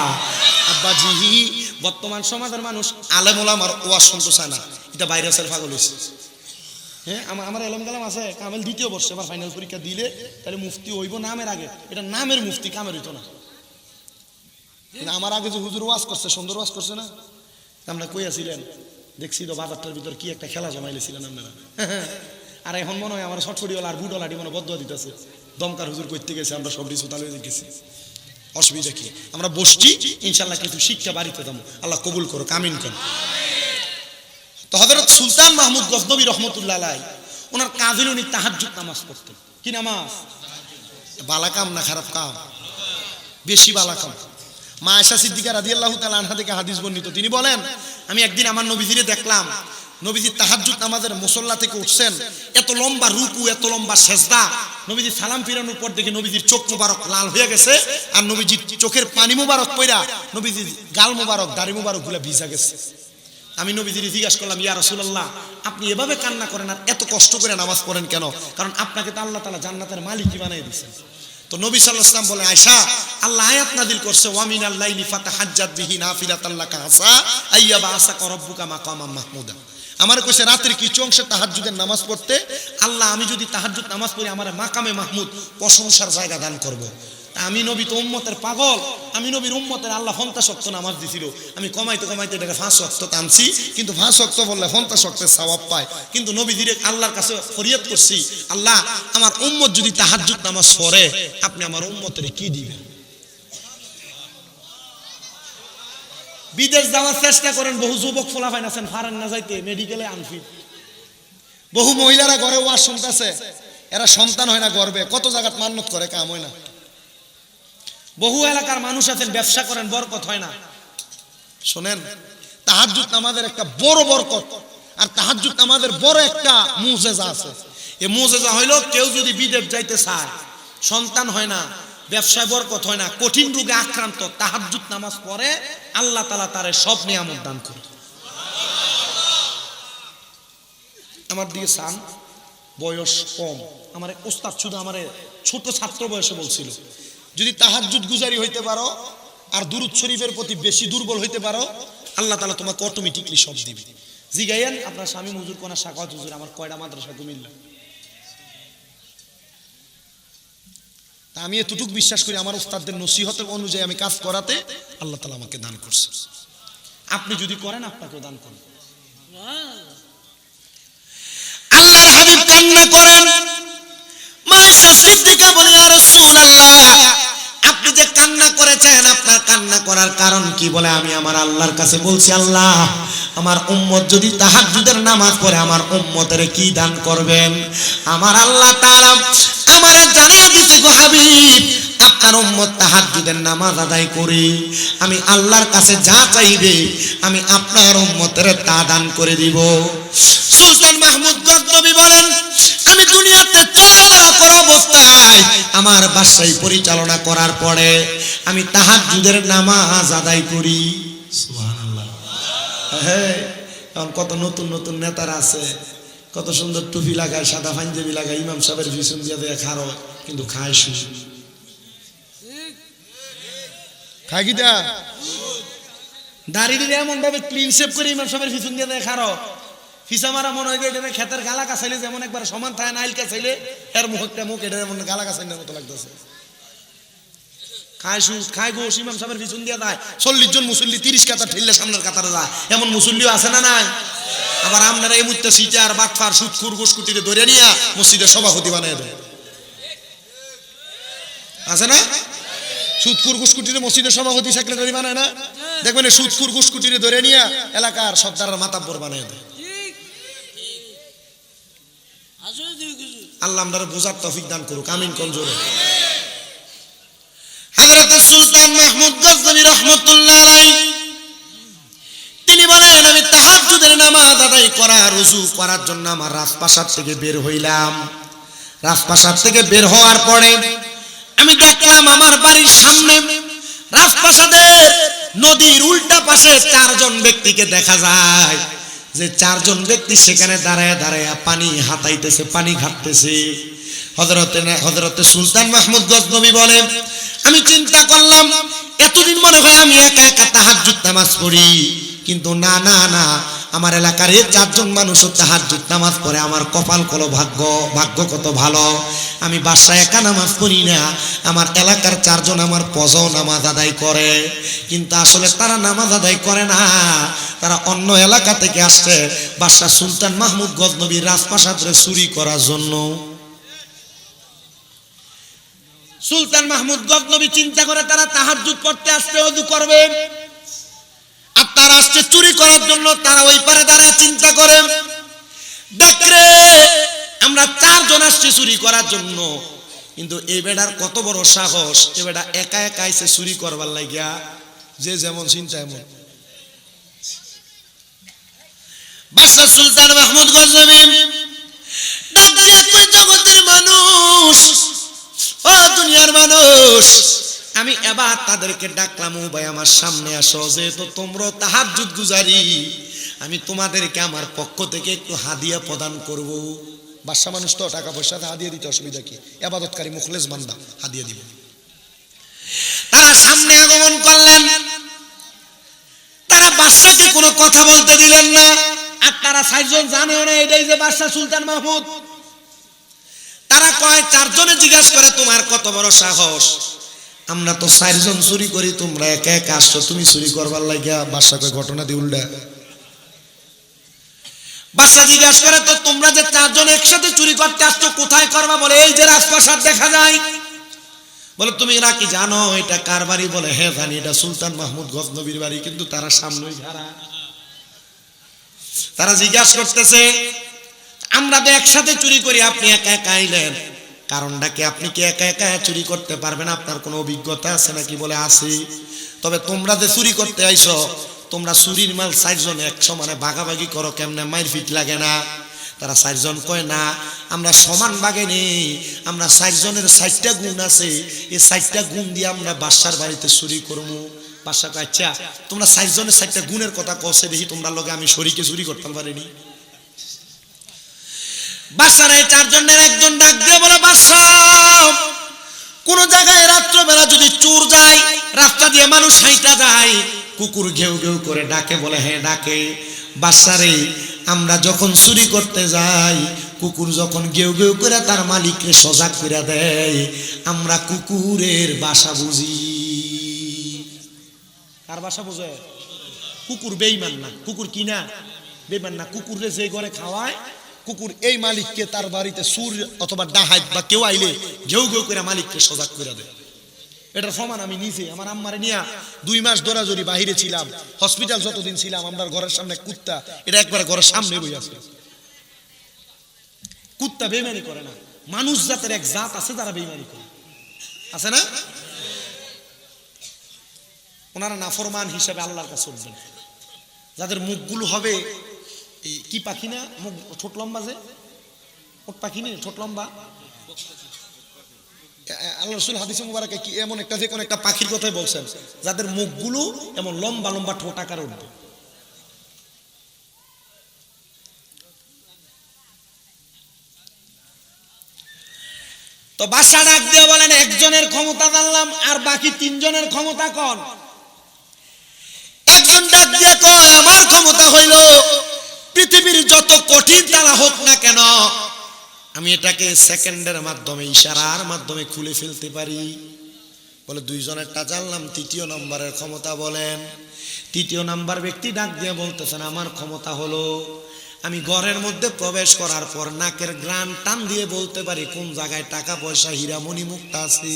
আব্বাজি, বর্তমান সমাজের মানুষ আলেম ওলামার ওয়াজ শুনতে চায় না, এটা ভাইরাসের পাগল হয়েছে। হ্যাঁ, আমার এলম কালাম আছে, কামেল 2য় বর্ষে আবার ফাইনাল পরীক্ষা দিলে তাহলে মুফতি হইব নামের আগে, এটা নামের মুফতি, কামের হইতো না। আমার আগে যে হুজুর ওয়াজ করছে, সুন্দর ওয়াজ করছে না, আমরা কই আছিলেন, দেখছি তো বাজারটার ভিতর কি একটা খেলা জমাইলেছিলেন আপনারা। আর এখন মনে হয় আমার ছটফটিওয়ালা আর বুডলাটি মনে বদয়া দিতেছে, দমকার হুজুর করতে গেছে, আমরা সব ডিসুতাল হয়ে গেছি। অসুবিধা কি, আমরা বসছি, ইনশাল্লাহ কিছু শিক্ষা বাড়িতে দেবো, আল্লাহ কবুল করো, আমিন করো। তো হযরত সুলতান মাহমুদ গজনবী রহমাতুল্লাহ আলাইহি ওনার কাজ হলো উনি তাহাজ্জুদ নামাজ পড়তেন। কি নামাজ? বালা কাম না খারাপ কাম? বেশি বালা কাম। মা আয়েশা সিদ্দিকা রাদিয়াল্লাহু তাআলা আনহা থেকে হাদিস বর্ণিত, তিনি বলেন, আমি একদিন আমার নবীজিরে দেখলাম, নবীজি তাহাজ্জুদ নামাজের মুসল্লা থেকে উঠছেন, এত লম্বা রুকু, এত লম্বা সেজদা, নবীজি সালাম ফিরানোর পর দেখে নবীজির চোখ মুবারক লাল হয়ে গেছে, আর নবীজির চোখের পানি মুবারক পইরা নবীজির গাল মুবারক, দাড়ি মুবারক গুলা ভিজা গেছে। আমি নবীজিরে জিজ্ঞাসা করলাম, ইয়া রাসূলুল্লাহ, আপনি এভাবে কান্না করেন আর এত কষ্ট করে নামাজ পড়েন কেন? কারণ আপনাকে তো আল্লাহ তাআলা জান্নাতের মালিকই বানিয়ে দিয়েছেন। তো নবী সাল্লাল্লাহু আলাইহি ওয়াসাল্লাম বলে, আয়েশা, আল্লাহ আয়াত নাযিল করছে, ওয়া মিনাল লাইলি ফাতাহাজ্জাত বিহি নাফিলাতাল লাকা আসা আইয়াবা আসাকা রাব্বুকা মাকামাম মাহমুদা। আমার কইছে রাতের কিছু অংশে তাহাজ্জুদের নামাজ পড়তে, আল্লাহ আমি যদি তাহাজ্জুদ নামাজ পড়ি আমার মাকামে মাহমুদ প্রশংসার জায়গা দান করব। আমি নবী তো উম্মতের পাগল, আমি নবীর উম্মতের আল্লাহ 50 ওয়াক্ত নামাজ দিছিল, আমি কমাইতে কমাইতে এটাকে 5 ওয়াক্ত টানছি, কিন্তু 5 ওয়াক্ত বললে 50 ওয়াক্তের সওয়াব পায়। কিন্তু নবীজিরে আল্লাহর কাছে ফরিয়াদ করছি, আল্লাহ আমার উম্মত যদি তাহাজ্জুদ নামাজ পড়ে, আপনি আমার উম্মতের কি দিবেন? বিদেশ যাওয়ার চেষ্টা করেন, বহু যুবক ফলাফাইন আছেন, ফারেন না যাইতে, মেডিকেলে আনফিট। বহু মহিলারা ঘরে ওয়াজ শুনতেছে, এরা সন্তান হয় না গর্বে, কত জায়গাত মান্নত করে, কাম হয় না। বহু এলাকার মানুষ আছেন, ব্যবসা করেন, বরকত হয় না। শোনেন, তাহাজ্জুদ নামাজের একটা বড় বরকত, আর তাহাজ্জুদ নামাজের বড় একটা মুজেজা আছে। এই মুজেজা হইল, কেউ যদি বিদেশ যাইতে চায়, সন্তান হয় না, ব্যবসায় বরকত হয় না, কঠিন রোগে আক্রান্ত, তাহাজ্জুদ নামাজ পড়ে, আল্লাহ তাআলা তারে সব নিয়ামত দান করে। আমার দিকে চান, বয়স কম, আমার ওস্তাদ শুধু আমার ছোট ছাত্র বয়সে বলছিল, যদি তাহাজ্জুদ গুজারি হইতে পারো আর দুরূদ শরীফের প্রতি বেশি দুর্বল হইতে পারো, আল্লাহ তাআলা তোমাকে অটোমেটিকলি সব দিবে। জিগাইয়েন আপনার স্বামী হুজুর কোনা সাকাওয়াত হুজুর আমার কয়টা মাদ্রাসা কুমিল্লা। তা আমি এতটুকু বিশ্বাস করি আমার ওস্তাদদের নসিহতের অনুযায়ী আমি কাজ করাতে আল্লাহ তাআলা আমাকে দান করছে। আপনি যদি করেন আপনাকেও দান করেন। আল্লাহর হাবিব কান্না করেন, মায়েশা সিদ্দিকা বলে ইয়া রাসূলুল্লাহ আপনি যে কান্না করেছেন আপনার কান্না করার কারণ কি? বলে আমি আমার আল্লাহর কাছে বলছি, আল্লাহ আমার উম্মত যদি তাহাজ্জুদের নামাজ পড়ে আমার উম্মতের কি দান করবেন? আমার আল্লাহ তাআলা আমারে জানিয়ে দিতে গো হাবিব, আপনার উম্মত তাহাজ্জুদের নামাজ আদায় করে আমি আল্লাহর কাছে যা চাইবে আমি আপনার উম্মতের তা দান করে দিব। সুলতান মাহমুদ গজনবী বলেন, আমি দুনিয়াতে চলাফেরা অবস্থায় আমার বাসায় পরিচালনা করার পরে আমি তাহাজ্জুদের নামাজ আদায় করি। সুবহানাল্লাহ। হ্যাঁ, এখন কত নতুন নতুন নেতারা আছে, কত সুন্দর টুপি লাগায়, সাদা পাঞ্জাবি লাগায়, ইমাম সাহেবের পিছন দিয়ে দেয় খারো, কিন্তু খায় শুধু খায় কিটা দাড়ি দিয়ে এমন ভাবে ক্লিন শেভ করে ইমাম সাহেবের পিছন দিয়ে দেয় খারো, ফিসা মারা মনে হয় এটা খেতের গালা কাছাইলে যেমন একবার সমান থাকে নাইল কাছাইলে এর মুখটা মুখ এটা এমন গালা কাছাইনের মতো লাগতেছে। খায় সুদ খায় গোস, ইমাম সাহেবের পিছন দিয়ে দেয়। 40 জন মুসল্লি 30 কাতার ঠেললে সামনের কাতারে যায়, এমন মুসল্লিও আছে না নাই? আবার আপনারা এই মুহূর্তে সিটার বাটফার সুদখুর গোসকুটিরে ধরে নিয়ে মসজিদের সভাপতি বানিয়ে দেয়, আছে না? সুদখুর গোসকুটিরে মসজিদের সভাপতি সেক্রেটারি বানায় না? দেখবেন সুদখুর গোসকুটিরে ধরে নিয়ে এলাকার সর্দারের মাতাব্বর বানিয়ে দেয়। আল্লাহ আমাদের বোঝার তৌফিক দান করুক, আমিন কোন জোরে। হযরত সুলতান মাহমুদ গজনবী রাহমাতুল্লাহ আলাইহি তিনি বলেন, আমি তাহাজ্জুদের নামাজ আদায় করার ওযু করার জন্য আমার রাজপ্রাসাদ থেকে বের হইলাম। রাজপ্রাসাদ থেকে বের হওয়ার পরে আমি দেখলাম আমার বাড়ির সামনে রাজপ্রাসাদের নদীর উল্টা পাশে 4 জন ব্যক্তিকে দেখা যায়, যে 4 জন ব্যক্তি সেখানে দাঁড়ায় দাঁড়ায় পানি হাতাইতেছে, পানি ঘাটতেছে। হযরতে সুলতান মাহমুদ গজনবী বলেন, আমি চিন্তা করলাম এতদিন মনে হয় আমি একা একা তাহাজ্জুদ নামাজ পড়ি, কিন্তু না না না, আমার এলাকার এই 4 জন মানুষও তাহাজ্জুদ নামাজ পড়ে, আমার কপাল কলো ভাগ্য কত ভালো। আমি বাসায় একা নামাজ পড়ি না, আমার এলাকার 4 জন আমার পজও নামাজ আদায় করে, কিন্তু আসলে তারা নামাজ আদায় করে না, তারা অন্য এলাকা থেকে আসছে বাদশা সুলতান মাহমুদ গজনবীর রাজপ্রাসাদে চুরি করার জন্য। সুলতান মাহমুদ গজনবী চিন্তা করে তারা তাহাজ্জুদ পড়তে আসছে, ওযু করবে, আর তারা আসছে চুরি করার জন্য। তারা ওই পারে দাঁড়ায় চিন্তা করে, দেখরে আমরা 4 জন আসছি চুরি করার জন্য, কিন্তু এই বেড়ার কত বড় সাহস, এই বেড়া একা একা আইছে চুরি করবার লাগিয়া, যে যেমন চিন্তা এমন। বাদশা সুলতান মাহমুদ গজনবী ডাক দিয়ে কই, জগতের মানুষ, ও দুনিয়ার মানুষ, আমি এবার তাদেরকে ডাকলাম, ও ভাই আমার সামনে আসো, যেহেতু তোমরা তাহাজ্জুদ গুজারি, আমি তোমাদেরকে আমার পক্ষ থেকে একটু হাদিয়া প্রদান করব। বাদশা মানুষ তো টাকা পয়সা হাদিয়া দিতে অসুবিধা কি, ইবাদতকারী মুখলেস বান্দা, হাদিয়া দিব। তারা সামনে আগমন করলেন, তারা বাদশাকে কোনো কথা বলতে দিলেন না, আর তারা 4 জন জানেও না এটাই যে বাদশা সুলতান মাহমুদ। তারা কয় 4 জনে জিজ্ঞাসা করে, তোমার কত বড় সাহস, আমরা তো 4 জন চুরি করি, তোমরা একা একা আসছো তুমি চুরি করবার লাগিয়া। বাদশা কয় ঘটনা দি উল্টা। বাদশা জিজ্ঞাসা করে, তো তোমরা যে 4 জন একসাথে চুরি করতে আসছো কোথায় করবা? বলে এই যে রাজপ্রাসাদ দেখা যায়। বলে তুমি এরা কি জানো এটা কার বাড়ি? বলে হ্যাঁ জানি, এটা সুলতান মাহমুদ গজনবীর বাড়ি, কিন্তু তারা সামনেই খাড়া। তারা জিজ্ঞাসা করতেছে, আমরা তো একসাথে চুরি করি, আপনি একা একা আইলেন, কারণটা কি? আপনি কি একা একা চুরি করতে পারবেন? আপনার কোনো অভিজ্ঞতা আছে নাকি? বলে আছে। তবে তোমরা যে চুরি করতে আইছো, তোমরা চুরির মাল 4 জন 100 মানে ভাগাভাগি করো, কেমনে মাইর ফিট লাগে না? তারা 4 জন কয় না, আমরা সমান ভাগে নেই, আমরা 4 জনের 4টা গুণ আছে, এই 4টা গুণ দিয়ে আমরা বাদশার বাড়িতে চুরি করবো। বাদশা কয় আচ্ছা, তোমরা 4 জনের 4টা গুণের কথা কষে দেখি, তোমরা লগে আমি শরীকে চুরি করতে পারিনি। বাদশার এই চারজনের একজন ডাক দিয়ে বলে, বাদশাহ, কোন জায়গায় রাত্রবেলা যদি চোর যায়, রাস্তা দিয়ে মানুষ হাইটা যায়, কুকুর ঘেউ ঘেউ করে ডাকে, বলে হ্যাঁ ডাকে। বাদশারে, আমরা যখন চুরি করতে যাই, কুকুর যখন ঘেউ ঘেউ করে তার মালিককে সজাগ করে দেয়, আমরা কুকুরের বাসা বুঝি। কার বাসা বুঝে? কুকুর বেঈমান না, কুকুর কি না বেঈমান না। কুকুরে যে ঘরে খাওয়ায়, কুকুর এই মালিককে তার বাড়িতে চোর অথবা ডাহাত বা কেউ আইলে ঘেউ ঘেউ করে মালিককে সজাগ করে দেয়। এটার সমান আমি নিজে আমার আম্মারে নিয়ে 2 মাস দৌড়াদৌড়ি বাহিরে ছিলাম, হসপিটাল যতদিন ছিলাম, আমরা ঘরের সামনে কুত্তা, এটা একবার ঘরের সামনে বই আছে। কুত্তা বেইমানি করে না, মানুষ জাতের এক জাত আছে যারা বেইমানি করে, আছে না? ওনারা নাফরমান হিসাবে আল্লাহর কাছে উঠবেন। যাদের মুখগুলো হবে কি পাখি না, মুখ ছোট লম্বা, যে ওট পাখি নেই, ছোট লম্বা। আল্লাহ রাসূল হাদিসে মুবারাকে কি এমন একটা, যে কোন একটা পাখির কথাই বলছেন, যাদের মুখগুলো এমন লম্বা লম্বা ঠোঁট আকারে উঠবে। তো বাদশা ডাক দিয়ে বলেন, একজনের ক্ষমতা জানলাম, আর বাকি 3 জনের ক্ষমতা কোন? একজন ডাক দিয়ে কয়, আমার ক্ষমতা হইল পৃথিবীর যত কঠিন তালা হোক না কেন, আমি এটাকে সেকেন্ডের মাধ্যমে, ইশারার মাধ্যমে খুলে ফেলতে পারি। বলে 2 জনেরটা জানলাম, 3য় নম্বরের ক্ষমতা বলেন। 3য় নাম্বার ব্যক্তি ডাক দিয়ে বলতেছেন, আমার ক্ষমতা হলো আমি ঘরের মধ্যে প্রবেশ করার পর নাকের গ্রান টান দিয়ে বলতে পারি কোন জায়গায় টাকা পয়সা হীরা মণি মুক্তা আছে।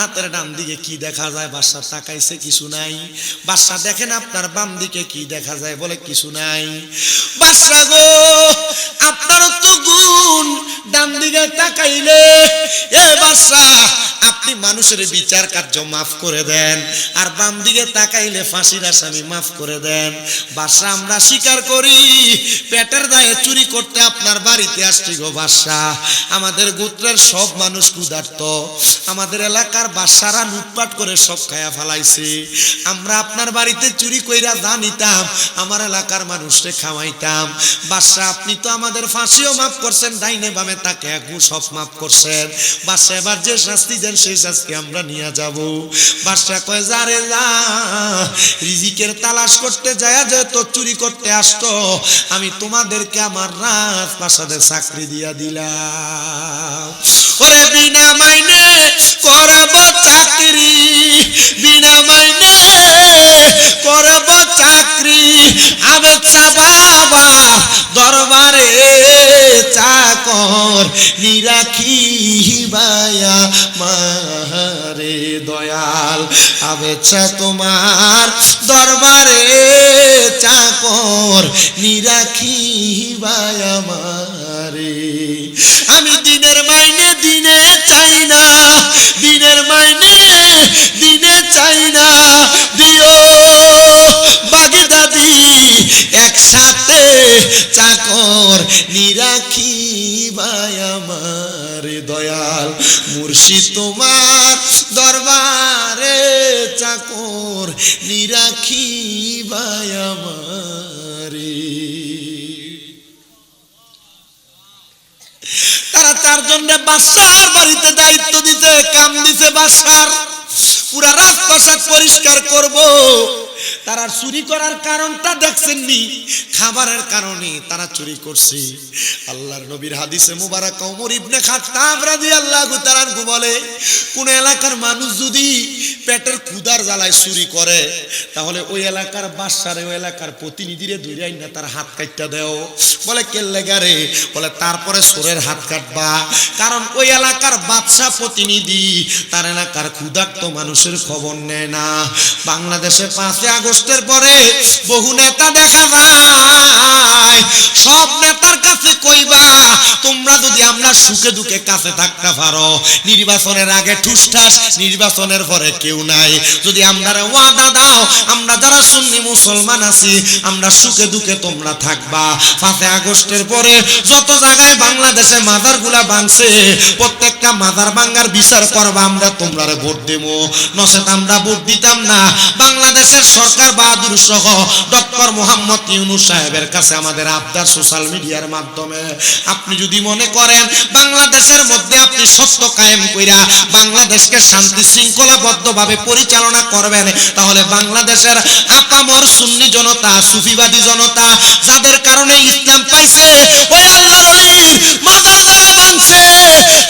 হাতের ডান দিকে কি দেখা যায়? বাদশা তাকাইছে, কিছু নাই। বাদশা দেখেন আপনার বাম দিকে কি দেখা যায়? বলে কিছু নাই। বাদশা গো, আপনারও তো গুণ, ডান দিকে তাকাইলে এ বাদশা আপনি মানুষের বিচার কার্য মাফ করে দেন, আর বাম দিকে তাকাইলে ফাঁসির আসামি মাফ করে দেন। বাদশা, আমরা স্বীকার করি পেটের দায়ে চুরি করতে আপনার বাড়িতে আসছি গো বাদশা। আমাদের গোত্রের সব মানুষ ক্ষুধার্ত, আমাদের এলাকার বাদশারা লুটপাট করে সব খায়া ফেলাইছে। আমরা আপনার বাড়িতে চুরি কইরা জানিতাম, আমার এলাকার মানুষকে খাওয়াইতাম। বাদশা, আপনি তো আমাদের ফাঁসিও মাফ করছেন, ডাইনে বামে তাকে সব মাফ করছেন। বাদশা, এবার যে শাস্তি দেন সেই শাস্তি আমরা নিয়ে যাব। বাদশা কয়, যারে যা রিজিকের তালাশ করতে যায়, যে তো চুরি করতে আসতো, আমি তোমাদেরকে আমার রাজপ্রাসাদে চাকরি দিয়া দিলাম। ওরে বিনা মাইনে করব চাকরি, বিনা মাইনে করব চাকরি, আবেগ বাবা দরবারে চাকর নিরাখি বায়া মারে দয়াল। আবেচ্ছা তোমার দরবারে চাকর নিরাখি বায়া মারে। আমি দিনের মাইনে দিনে চাই না, দিনের মাইনে দিনে চাই না, দিও বাগে দাদি একসাথে চাকর নিরাখি আমার দয়াল। মুর্শিদ তোমার দরবারে চাকর নিরাখি আমারে। তারা 4 জনরে বাদশার বাড়িতে দায়িত্ব দিতে, কাম দিছে বাদশার পুরা রাজপ্রাসাদ পরিষ্কার করব। তারা চুরি করার কারণটা দেখছেন নি, খাবারের কারণে তারা চুরি করছে। আল্লাহর নবীর হাদিসে মুবারক ওমর ইবনে খাত্তাব রাদিয়াল্লাহু তাআলা আনহু বলে, কোন এলাকার মানুষ যদি পেটের ক্ষুধার জ্বালায় চুরি করে, তাহলে ওই এলাকার বাদশারে, ওই এলাকার প্রতিনিধিরে ধইরাই না তার হাত কাটটা দেও। বলে কেল্লে গারে? বলে তারপরে চোরের হাত কাটবা, কারণ ওই এলাকার বাদশা প্রতিনিধি তার এলাকার ক্ষুধার্ত মানুষের খবর নেয় না। বাংলাদেশে 5 আগস্টের পরে বহু নেতা দেখা যায়, সব নেতার কাছে কইবা তোমরা যদি আমরা সুখে দুঃখে কাছে থাকতে পারো, নির্বাচনের আগে ঠুসঠাস নির্বাচনের পরে কেউ নাই। যদি আমরা ওয়াদা দাও, আমরা যারা সুন্নি মুসলমান আছি, আমরা সুখে দুঃখে তোমরা থাকবা। 5 আগস্টের পরে যত জায়গায় বাংলাদেশে মাজারগুলা ভাঙছে, প্রত্যেকটা মাজার ভাঙার বিচার করবা, আমরা তোমরারে ভোট দেব। নচেত আমরা ভোট দিতাম না। বাংলাদেশের সরকার বাহাদুর সহ ডক্টর মোহাম্মদ ইউনূস সাহেবের কাছে আমাদের আবদার, সোশ্যাল মিডিয়ার মাধ্যমে আপনি যদি মনে করেন বাংলাদেশের মধ্যে আপনি সত্য কায়েম কইরা বাংলাদেশকে শান্তি শৃঙ্খলাবদ্ধভাবে পরিচালনা করবেন, তাহলে বাংলাদেশের আপামর সুন্নি জনতা, সুফিবাদী জনতা, যাদের কারণে ইসলাম পাইছে, ওই আল্লাহর ওলির মাজার যারা ভাঙছে,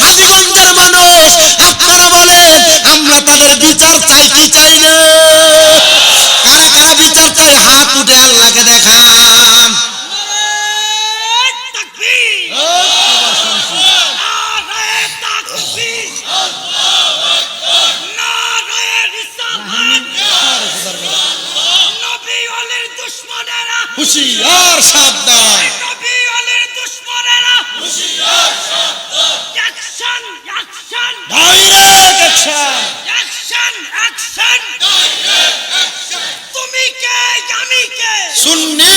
হাজীগঞ্জের মানুষ, আপনারা বলেন আমরা তাদের বিচার চাই কি চাই না? কারা কারা বিচার চাই? হাত উঠে আল্লাহকে দেখান। হুশিয়ার সাবধান, ডাইরেক্ট অ্যাকশন, তুমি কে আমি কে, সুন্নি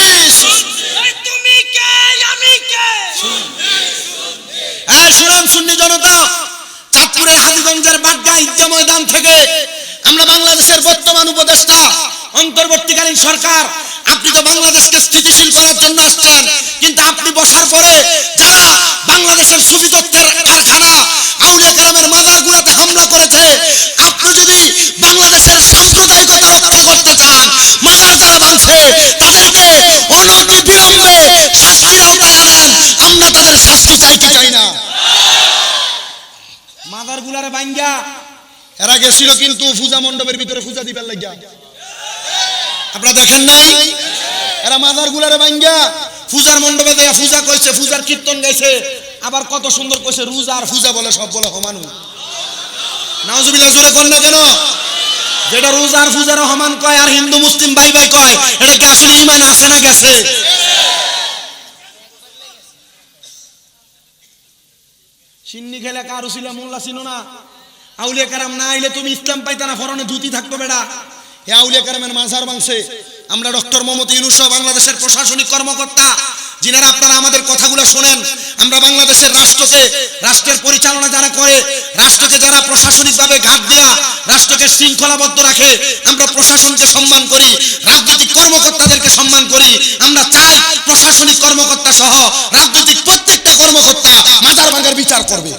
তুমি কে আমি কে, এই শুনুন সুন্নি জনতা, চাঁদপুরের হাজীগঞ্জের বাড্ডা ঈদগাহ ময়দান থেকে আমরা বাংলাদেশের বর্তমান উপদেষ্টা, অন্তর্বর্তীকালীন সরকার, আপনি তো বাংলাদেশকে স্থিতিশীল করার জন্য আসছেন, কিন্তু আপনি বসার পরে যারা বাংলাদেশের সুফি তত্ত্বের কারখানা আউলিয়া কেরামের মাজারগুলোতে হামলা করেছে, আপনি যদি বাংলাদেশের সাম্প্রদায়িকতা রক্ষা করতে চান, মাজার যারা ভাঙছে তাদেরকে অনতিবিলম্বে শাস্তির আওতায় আনেন। আমরা তাদের শাস্তি চাই কি চাই না? মাজারগুলারে ভাঙ্গা এরা গেছিল কিন্তু পূজা মণ্ডপের ভিতরে পূজা দিবার লাগিয়া, আপনারা দেখেন নাই? এরা মাজারগুলারে ভাঙ্গা পূজার মণ্ডপে দেয়া পূজা কইছে, পূজার কীর্তন গাইছে, আবার কত সুন্দর কইছে রোজা আর পূজা বলে সব বলে সমান। নাউজুবিল্লাহ, জোরে কোন না কেন? যেটা রোজা আর পূজার সমান কয় আর হিন্দু মুসলিম ভাই ভাই কয়, এটা কি আসলে ঈমান আছে না গেছে? সিন্নি খেলে কারু ছিল মোল্লা ছিল না, আউলিয়া কেরাম না আইলে তুমি ইসলাম পাইতা না, ফরনে ধুতি থাকতো বেড়া। হে আউলিয়া কেরামের মাজার ভাঙছে, আমরা ডক্টর মোহাম্মদ ইউনূস বাংলাদেশের প্রশাসনিক কর্মকর্তা, যিনারা আপনারা আমাদের কথাগুলো শোনেন, আমরা বাংলাদেশের রাষ্ট্রকে, রাষ্ট্রের পরিচালনা যারা করে, রাষ্ট্রকে যারা প্রশাসনিকভাবে ঘাট দেয়া, রাষ্ট্রকে শৃঙ্খলাবদ্ধ রাখে, আমরা প্রশাসনকে সম্মান করি, রাজনৈতিক কর্মকর্তাদেরকে সম্মান করি। আমরা চাই প্রশাসনিক কর্মকর্তা সহ রাজনৈতিক প্রত্যেকটা কর্মকর্তা মাজার ভাঙার বিচার করবে।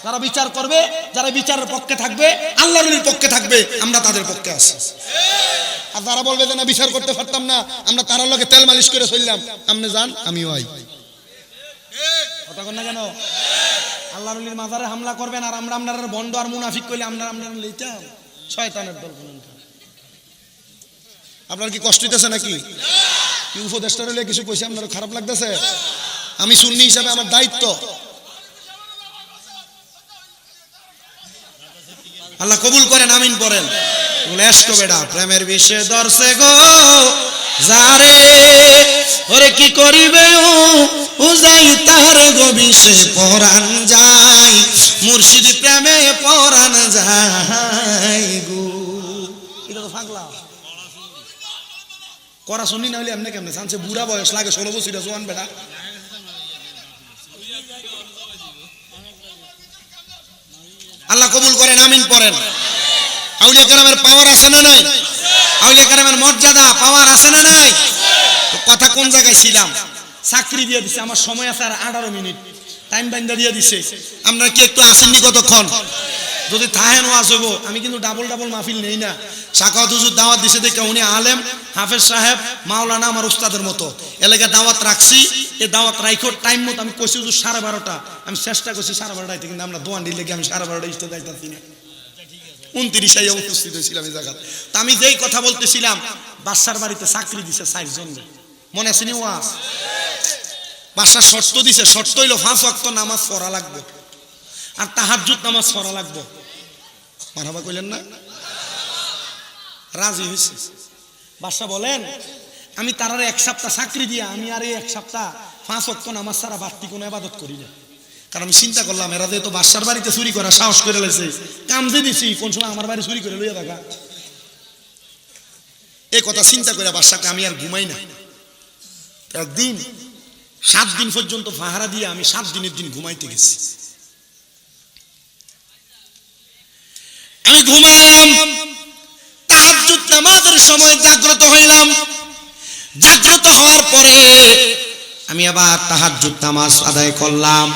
যারা বিচার করবে, যারা বিচারের পক্ষে থাকবে, আল্লাহর পক্ষে থাকবে, আমরা তাদের পক্ষে আছি। আর যারা বলবে যে না বিচার করতে পারতাম না, আমরা তার লগে তেল মালিশ করে চললাম, আপনি যান আমিও আই, কথা কন না কেন? আল্লাহর মাজারে হামলা করবেন আর আমরা আপনার বন্ড আর মুনাফিক কইলে আমরা লইতাম, শয়তানের দল। আপনার কি কষ্ট হইতেছে নাকি? কি উপদেষ্টা রইলে কিছু কইছে আপনার খারাপ লাগতেছে? আমি সুন্নি হিসাবে আমার দায়িত্ব। আল্লাহ কবুল করেন, আমিন পড়েন। এসকো বেড়া প্রেমের বিষে দর্শে গো যারে, ওরে কি করিবে ও যাই তার গো বিষে পরাণ যায়, মুর্শিদ প্রেমে পরাণ যায় গো। এটা তো পাগলা করা শুনি না হলে এমনি কেমনে জানছে? বুড়া বয়স লাগে, 16 বছর জোয়ান বেড়া। আল্লাহ কবুল করেন, আমিন পড়েন। আউলিয়া কেরামের পাওয়ার আছে না নাই? আউলিয়া কেরামের মর্যাদা পাওয়ার আছে না নাই? তো কথা কোন জায়গায় ছিলাম? চাকরি দিয়ে দিছে, আমার সময় আছে আর 18 মিনিট টাইম বাইন্দা দিয়ে দিছে। আমরা কি একটু আসেননি কতক্ষণ? যদি থাহেন ওয়াজ হইব, আমি কিন্তু ডাবল মাহফিল নেই না। সাকাওয়াত হুজুর দাওয়াত দিছে দেখে উনি আলেম, হাফেজ সাহেব, মাওলানা আমার উস্তাদের মতো এলাকা দাওয়াত রাখছি। এই দাওয়াত রাইখো টাইম মতো। আমি কইছি হুজুর 12:30, আমি চেষ্টা করছি 12:30, কিন্তু আমরা দোয়ান দিলে আমি 12:30 ইস্তে যাইতাছি না। 29 উপস্থিত হয়েছিলাম এই জায়গা। তা আমি যেই কথা বলতেছিলাম, বাদশার বাড়িতে চাকরি দিছে 4 জন, মনে আছে নি ওয়াজ? বাদশা শর্ত দিছে, শর্ত হইল 5 ওয়াক্ত নামাজ পড়া লাগবে আর তাহাজ্জুদ নামাজ পড়া লাগবে। মারহাবা কইলেন না? রাজি হয়েছে। বাদশা বলেন আমি তারারে 1 সপ্তাহ চাকরি দিয়া আমি আর এই 1 সপ্তাহ 5 ওয়াক্ত নামাজ ছাড়া বাড়তি কোনো ইবাদত করি না। কারণ আমি চিন্তা করলাম এরা যেহেতু বাসার বাড়িতে চুরি করা সাহস করে লেছে, কাম দিয়ে দিছি, কোন সময় আমার বাড়ি চুরি করে লইয়া থাকা, এই কথা চিন্তা করে বাসাকে আমি আর ঘুমাই না। একদিন 7 দিন পর্যন্ত পাহারা দিয়ে আমি 7 দিনের দিন ঘুমাইতে গেছি। আমি ঘুমালাম, তাহাজ্জুদ নামাজের সময় জাগ্রত হইলাম। জাগ্রত হওয়ার পরে আমি আবার তাহাজ্জুদ নামাজ আদায় করলাম।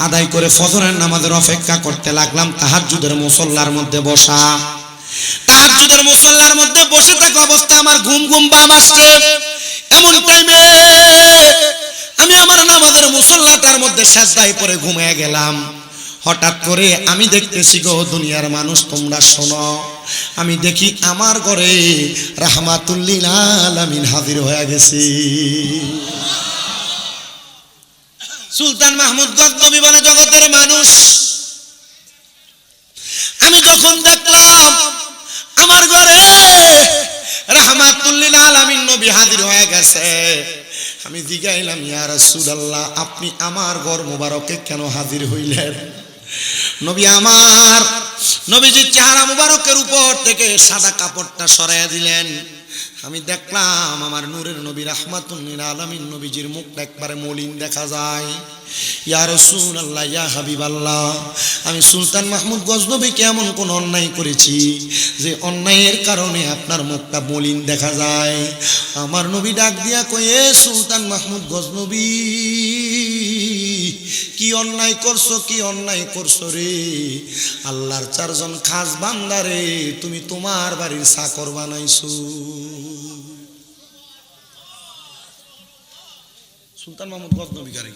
আদায় করে ফজরের নামাজের অপেক্ষা করতে লাগলাম। তাহাজ্জুদের মুসল্লার মধ্যে বসা, তাহাজ্জুদের মুসল্লার মধ্যে বসে থাকা অবস্থা আমার ঘুম ঘুম ভাব আসছে। এমন টাইমে আমি আমার নামাজের মুসল্লাটার মধ্যে সিজদায় পড়ে ঘুমিয়ে গেলাম। হঠাৎ করে আমি দেখতেছি গো দুনিয়ার মানুষ তোমরা শোনো, আমি দেখি আমার ঘরে রাহমাতুল লিল আলামিন হাজির হয়ে গেছে। সুলতান মাহমুদ গজনবী বলে জগতের মানুষ, আমি যখন দেখলাম আমার ঘরে রাহমাতুল লিল আলামিন নবী হাজির হয়ে গেছে, আমি জিজ্ঞাইলাম ইয়া রাসূলুল্লাহ আপনি আমার ঘর মোবারকে কেন হাজির হইলেন? নবী আমার নবীজির চেহারা মুবারকের উপর থেকে সাদা কাপড়টা সরাইয়া দিলেন। আমি দেখলাম আমার নূরের নবী রাহমাতুল লিল আলামিন নবীজির মুখটা একবারে মলিন দেখা যায়। ইয়া রাসূলুল্লাহ ইয়া হাবিবাল্লাহ, আমি সুলতান মাহমুদ গজনবীকে এমন কোন অন্যায় করেছি যে অন্যায়ের কারণে আপনার মুখটা মলিন দেখা যায়? আমার নবী ডাক দিয়া কয়ে, সুলতান মাহমুদ গজনবী কি অন্যায় করছো, কি অন্যায় করছো রে? আল্লাহর 4 জন খাস বান্দারে তুমি তোমার বাড়ির চাকর বানাইছো। সুলতান মাহমুদ গজনবী গারে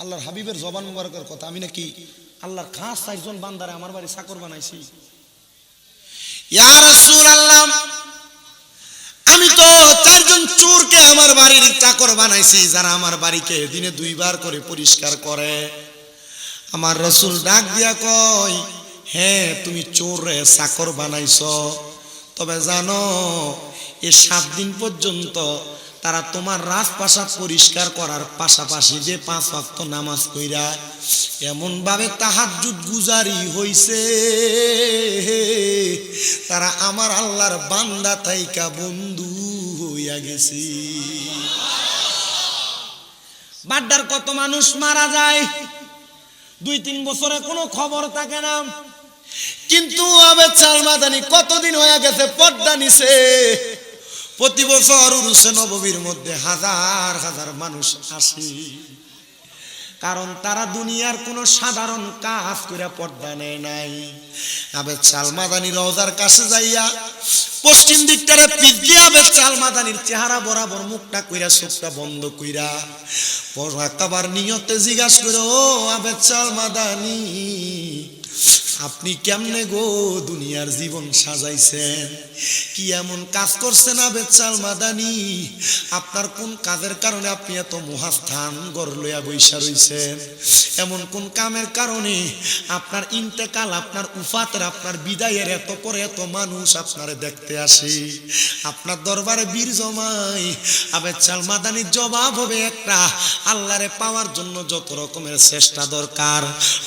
আল্লাহর হাবিবের জবান মুবারকের কথা, আমি নাকি আল্লাহর খাস 4 জন বান্দারে আমার বাড়ি চাকর বানাইছি? ইয়া রাসূলুল্লাহ আমি তো 4 জন চোরকে আমার বাড়ির চাকর বানাইছি, যারা আমার বাড়িকে দিনে 2 বার করে পরিষ্কার করে। আমার রাসূল ডাক দিয়া কয়, হ্যাঁ তুমি চোরে চাকর বানাইছো, তবে জানো এই 7 দিন পর্যন্ত তারা তোমার রাজপ্রাসাদ পরিষ্কার করার পাশাপাশি যে 5 ওয়াক্ত নামাজ কইরা এমন ভাবে তাহাজ্জুদ গুজারি হইছে, তারা আমার আল্লাহর বান্দা তাইকা বন্ধু হইয়া গেছে। বাড্ডার কত মানুষ মারা যায়, 2-3 বছরে কোনো খবর থাকে না, কিন্তু আবেদ চাল মাদানি কতদিন হয়ে গেছে পর্দা নিছে। প্রতি বছর উরুসে নববীর মধ্যে হাজার হাজার মানুষ আসে, কারণ তারা দুনিয়ার কোনো সাধারণ কাজ করে পর্দা নেয় নাই। আবেদ চাল মাদানি রওজার কাছে যাইয়া পশ্চিম দিকটারে পিঠ দিয়া আবেদ চাল মাদানির চেহারা বরাবর মুখটা কইরা চোখটা বন্ধ কইরা পরাকাবার নিয়তে জিজ্ঞাসা করে, ও আবেদ চাল মাদানি আপনি কেমনে গো দুনিয়ার জীবন সাজাইছেন? কি এমন কাজ করছেন আবেদ চাল মাদানি? আপনার কোন কাজের কারণে আপনি এত মহাস্থান গড় লইয়া বৈশা রইছেন? এমন কোন কামের কারণে আপনার ইন্তেকাল, আপনার উফাতের, আপনার বিদায়ের এত পরে এত মানুষ আপনারে দেখতে আসে, আপনার দরবারে বীর জমায়? আবেদ চাল মাদানির জবাব হবে একটা, আল্লাহরে পাওয়ার জন্য যত রকমের চেষ্টা দরকার,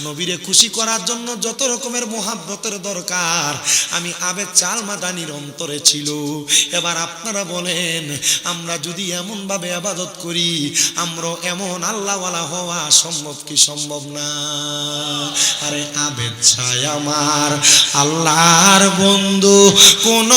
নবীরে খুশি করার জন্য যত রকমের মোহাব্বতের দরকার, আমি আবেদ চাল মাদানির অন্তরে ছিল। এবার আপনারা বলেন, আমরা যদি এমন ভাবে ইবাদত করি, আমরা এমন আল্লাহওয়ালা হওয়া সম্ভব কি সম্ভব না? আরে আবেদ চাই আমার আল্লাহর বন্ধু কোন